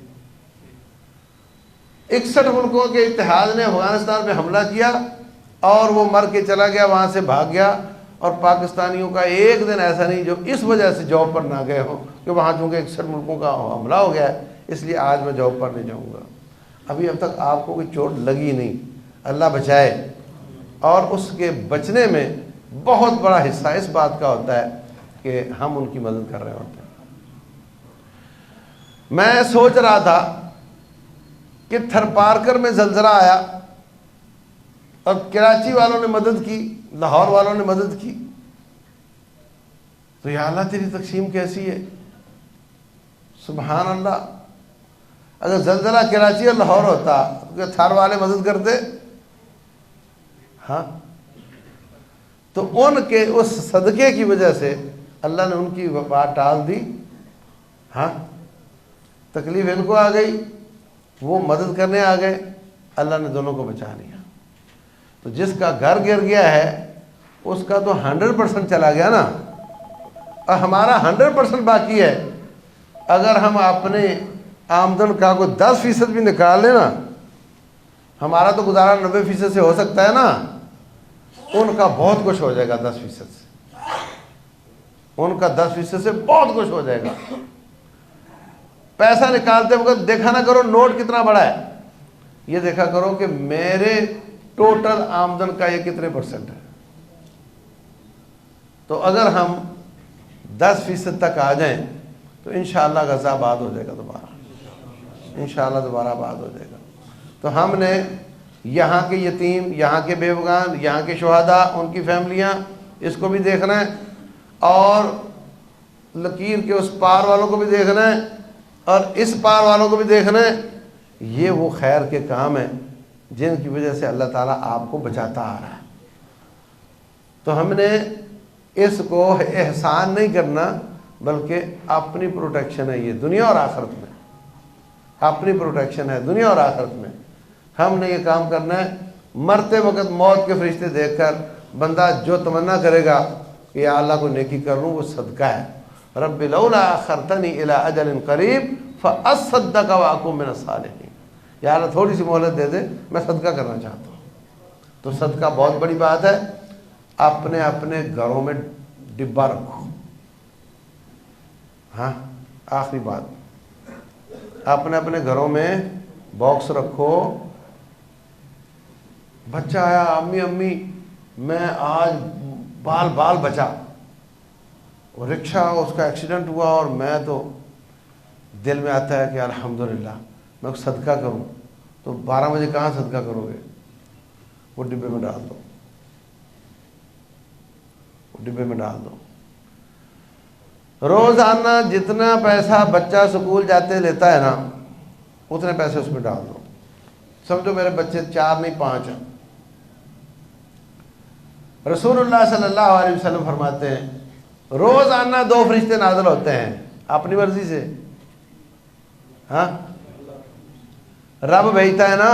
61 ملکوں کے اتحاد نے افغانستان پہ حملہ کیا اور وہ مر کے چلا گیا, وہاں سے بھاگ گیا, اور پاکستانیوں کا ایک دن ایسا نہیں جو اس وجہ سے جاب پر نہ گئے ہوں کہ وہاں چونکہ 61 ملکوں کا حملہ ہو گیا ہے اس لیے آج میں جاب پر نہیں جاؤں گا. اب تک آپ کو کوئی چوٹ لگی نہیں, اللہ بچائے. اور اس کے بچنے میں بہت بڑا حصہ اس بات کا ہوتا ہے کہ ہم ان کی مدد کر رہے ہوتے ہیں. میں سوچ رہا تھا کہ تھرپارکر میں زلزلہ آیا اور کراچی والوں نے مدد کی، لاہور والوں نے مدد کی، تو یا اللہ تیری تقسیم کیسی ہے؟ سبحان اللہ. اگر زلزلہ کراچی اور لاہور ہوتا تو تھار والے مدد کرتے؟ ہاں. تو ان کے اس صدقے کی وجہ سے اللہ نے ان کی بات ٹال دی. ہاں، تکلیف ان کو آ گئی، وہ مدد کرنے آ گئے، اللہ نے دونوں کو بچا لیا. تو جس کا گھر گر گیا ہے اس کا تو 100% چلا گیا نا، اور ہمارا 100% باقی ہے. اگر ہم اپنے آمدن کا کوئی 10% بھی نکال لیں نا، ہمارا تو گزارا 90% سے ہو سکتا ہے نا، ان کا بہت کچھ ہو جائے گا 10% سے. ان کا 10% سے بہت کچھ ہو جائے گا. پیسہ نکالتے وقت دیکھا نہ کرو نوٹ کتنا بڑا ہے، یہ دیکھا کرو کہ میرے ٹوٹل آمدن کا یہ کتنے % ہے. تو اگر ہم 10% تک آ جائیں تو انشاءاللہ غزہ آباد ہو جائے گا، دوبارہ انشاءاللہ دوبارہ آباد ہو جائے گا. تو ہم نے یہاں کے یتیم، یہاں کے بیوگان، یہاں کے شہداء، ان کی فیملیاں، اس کو بھی دیکھنا ہے، اور لکیر کے اس پار والوں کو بھی دیکھنا ہے، اور اس پار والوں کو بھی دیکھنا ہے. یہ وہ خیر کے کام ہیں جن کی وجہ سے اللہ تعالیٰ آپ کو بچاتا آ رہا ہے. تو ہم نے اس کو احسان نہیں کرنا، بلکہ اپنی پروٹیکشن ہے. یہ دنیا اور آخرت میں اپنی پروٹیکشن ہے، دنیا اور آخرت میں. ہم نے یہ کام کرنا ہے. مرتے وقت موت کے فرشتے دیکھ کر بندہ جو تمنا کرے گا کہ یا اللہ کو نیکی کر لوں، وہ صدقہ ہے. رب لولا اخرتنی الی اجل قریب فاصدق واکن من الصالحین. یا اللہ تھوڑی سی مہلت دے دے، میں صدقہ کرنا چاہتا ہوں. تو صدقہ بہت بڑی بات ہے. اپنے اپنے گھروں میں ڈبہ رکھو. ہاں، آخری بات، اپنے اپنے گھروں میں باکس رکھو. بچہ آیا، امی امی میں آج بال بچا، اور رکشہ اس کا ایکسیڈنٹ ہوا، اور میں تو دل میں آتا ہے کہ الحمدللہ میں صدقہ کروں. تو 12 بجے کہاں صدقہ کرو گے؟ وہ ڈبے میں ڈال دو، وہ ڈبے میں ڈال دو. روزانہ جتنا پیسہ بچہ سکول جاتے لیتا ہے نا، اتنے پیسے اس میں ڈال دو. سمجھو میرے بچے 4 نہیں 5 ہیں. رسول اللہ صلی اللہ علیہ وسلم فرماتے ہیں روزانہ 2 فرشتے نازل ہوتے ہیں اپنی مرضی سے. ہاں، رب بھیجتا ہے نا،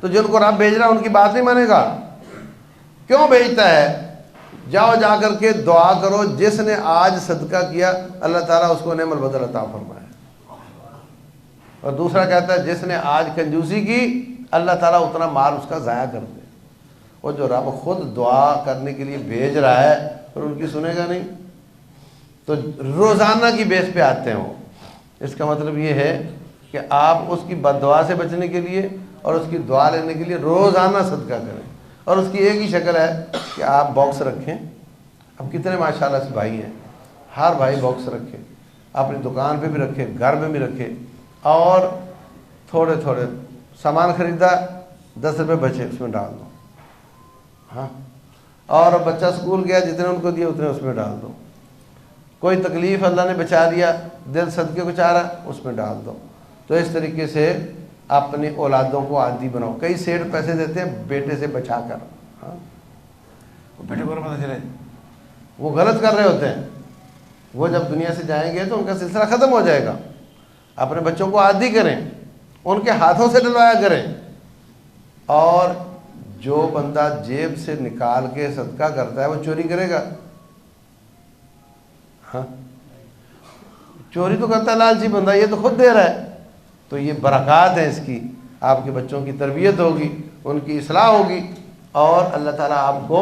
تو جن کو رب بھیج رہا ہے ان کی بات نہیں مانے گا. کیوں بھیجتا ہے؟ جاؤ جا کر کے دعا کرو، جس نے آج صدقہ کیا اللہ تعالیٰ اس کو نعم البدل عطا فرمائے. اور دوسرا کہتا ہے جس نے آج کنجوسی کی اللہ تعالیٰ اتنا مال اس کا ضائع کر دے. اور جو رب خود دعا کرنے کے لیے بھیج رہا ہے پھر ان کی سنے گا نہیں؟ تو روزانہ کی بیس پہ آتے ہیں وہ. اس کا مطلب یہ ہے کہ آپ اس کی بد دعا سے بچنے کے لیے اور اس کی دعا لینے کے لیے روزانہ صدقہ کریں. اور اس کی ایک ہی شکل ہے کہ آپ باکس رکھیں. اب کتنے ماشاءاللہ سے بھائی ہیں، ہر بھائی باکس رکھے، اپنی دکان پہ بھی رکھے، گھر میں بھی رکھے. اور تھوڑے تھوڑے سامان خریدا، 10 روپے بچے اس میں ڈال دو. ہاں، اور بچہ سکول گیا، جتنے ان کو دیے اتنے اس میں ڈال دو. کوئی تکلیف اللہ نے بچا دیا، دل صدقے کو چاہ رہا، اس میں ڈال دو. تو اس طریقے سے اپنی اولادوں کو عادی بناؤ. کئی سیٹ پیسے دیتے ہیں بیٹے سے بچا کر. ہاں، بیٹے کو پتہ چلے وہ غلط کر رہے ہوتے ہیں. وہ جب دنیا سے جائیں گے تو ان کا سلسلہ ختم ہو جائے گا. اپنے بچوں کو عادی کریں، ان کے ہاتھوں سے ڈلوایا کریں. اور جو بندہ جیب سے نکال کے صدقہ کرتا ہے وہ چوری کرے گا؟ ہاں، چوری تو کرتا ہے لالچی بندہ، یہ تو خود دے رہا ہے. تو یہ برکات ہے اس کی. آپ کے بچوں کی تربیت ہوگی، ان کی اصلاح ہوگی، اور اللہ تعالیٰ آپ کو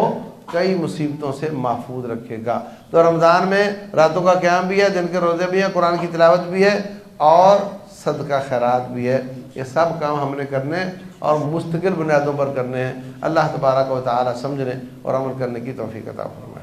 کئی مصیبتوں سے محفوظ رکھے گا. تو رمضان میں راتوں کا قیام بھی ہے، دن کے روزے بھی ہیں، قرآن کی تلاوت بھی ہے، اور صدقہ خیرات بھی ہے. یہ سب کام ہم نے کرنے اور مستقل بنیادوں پر کرنے ہیں. اللہ تبارک و تعالیٰ سمجھنے اور عمل کرنے کی توفیق عطا فرمائے.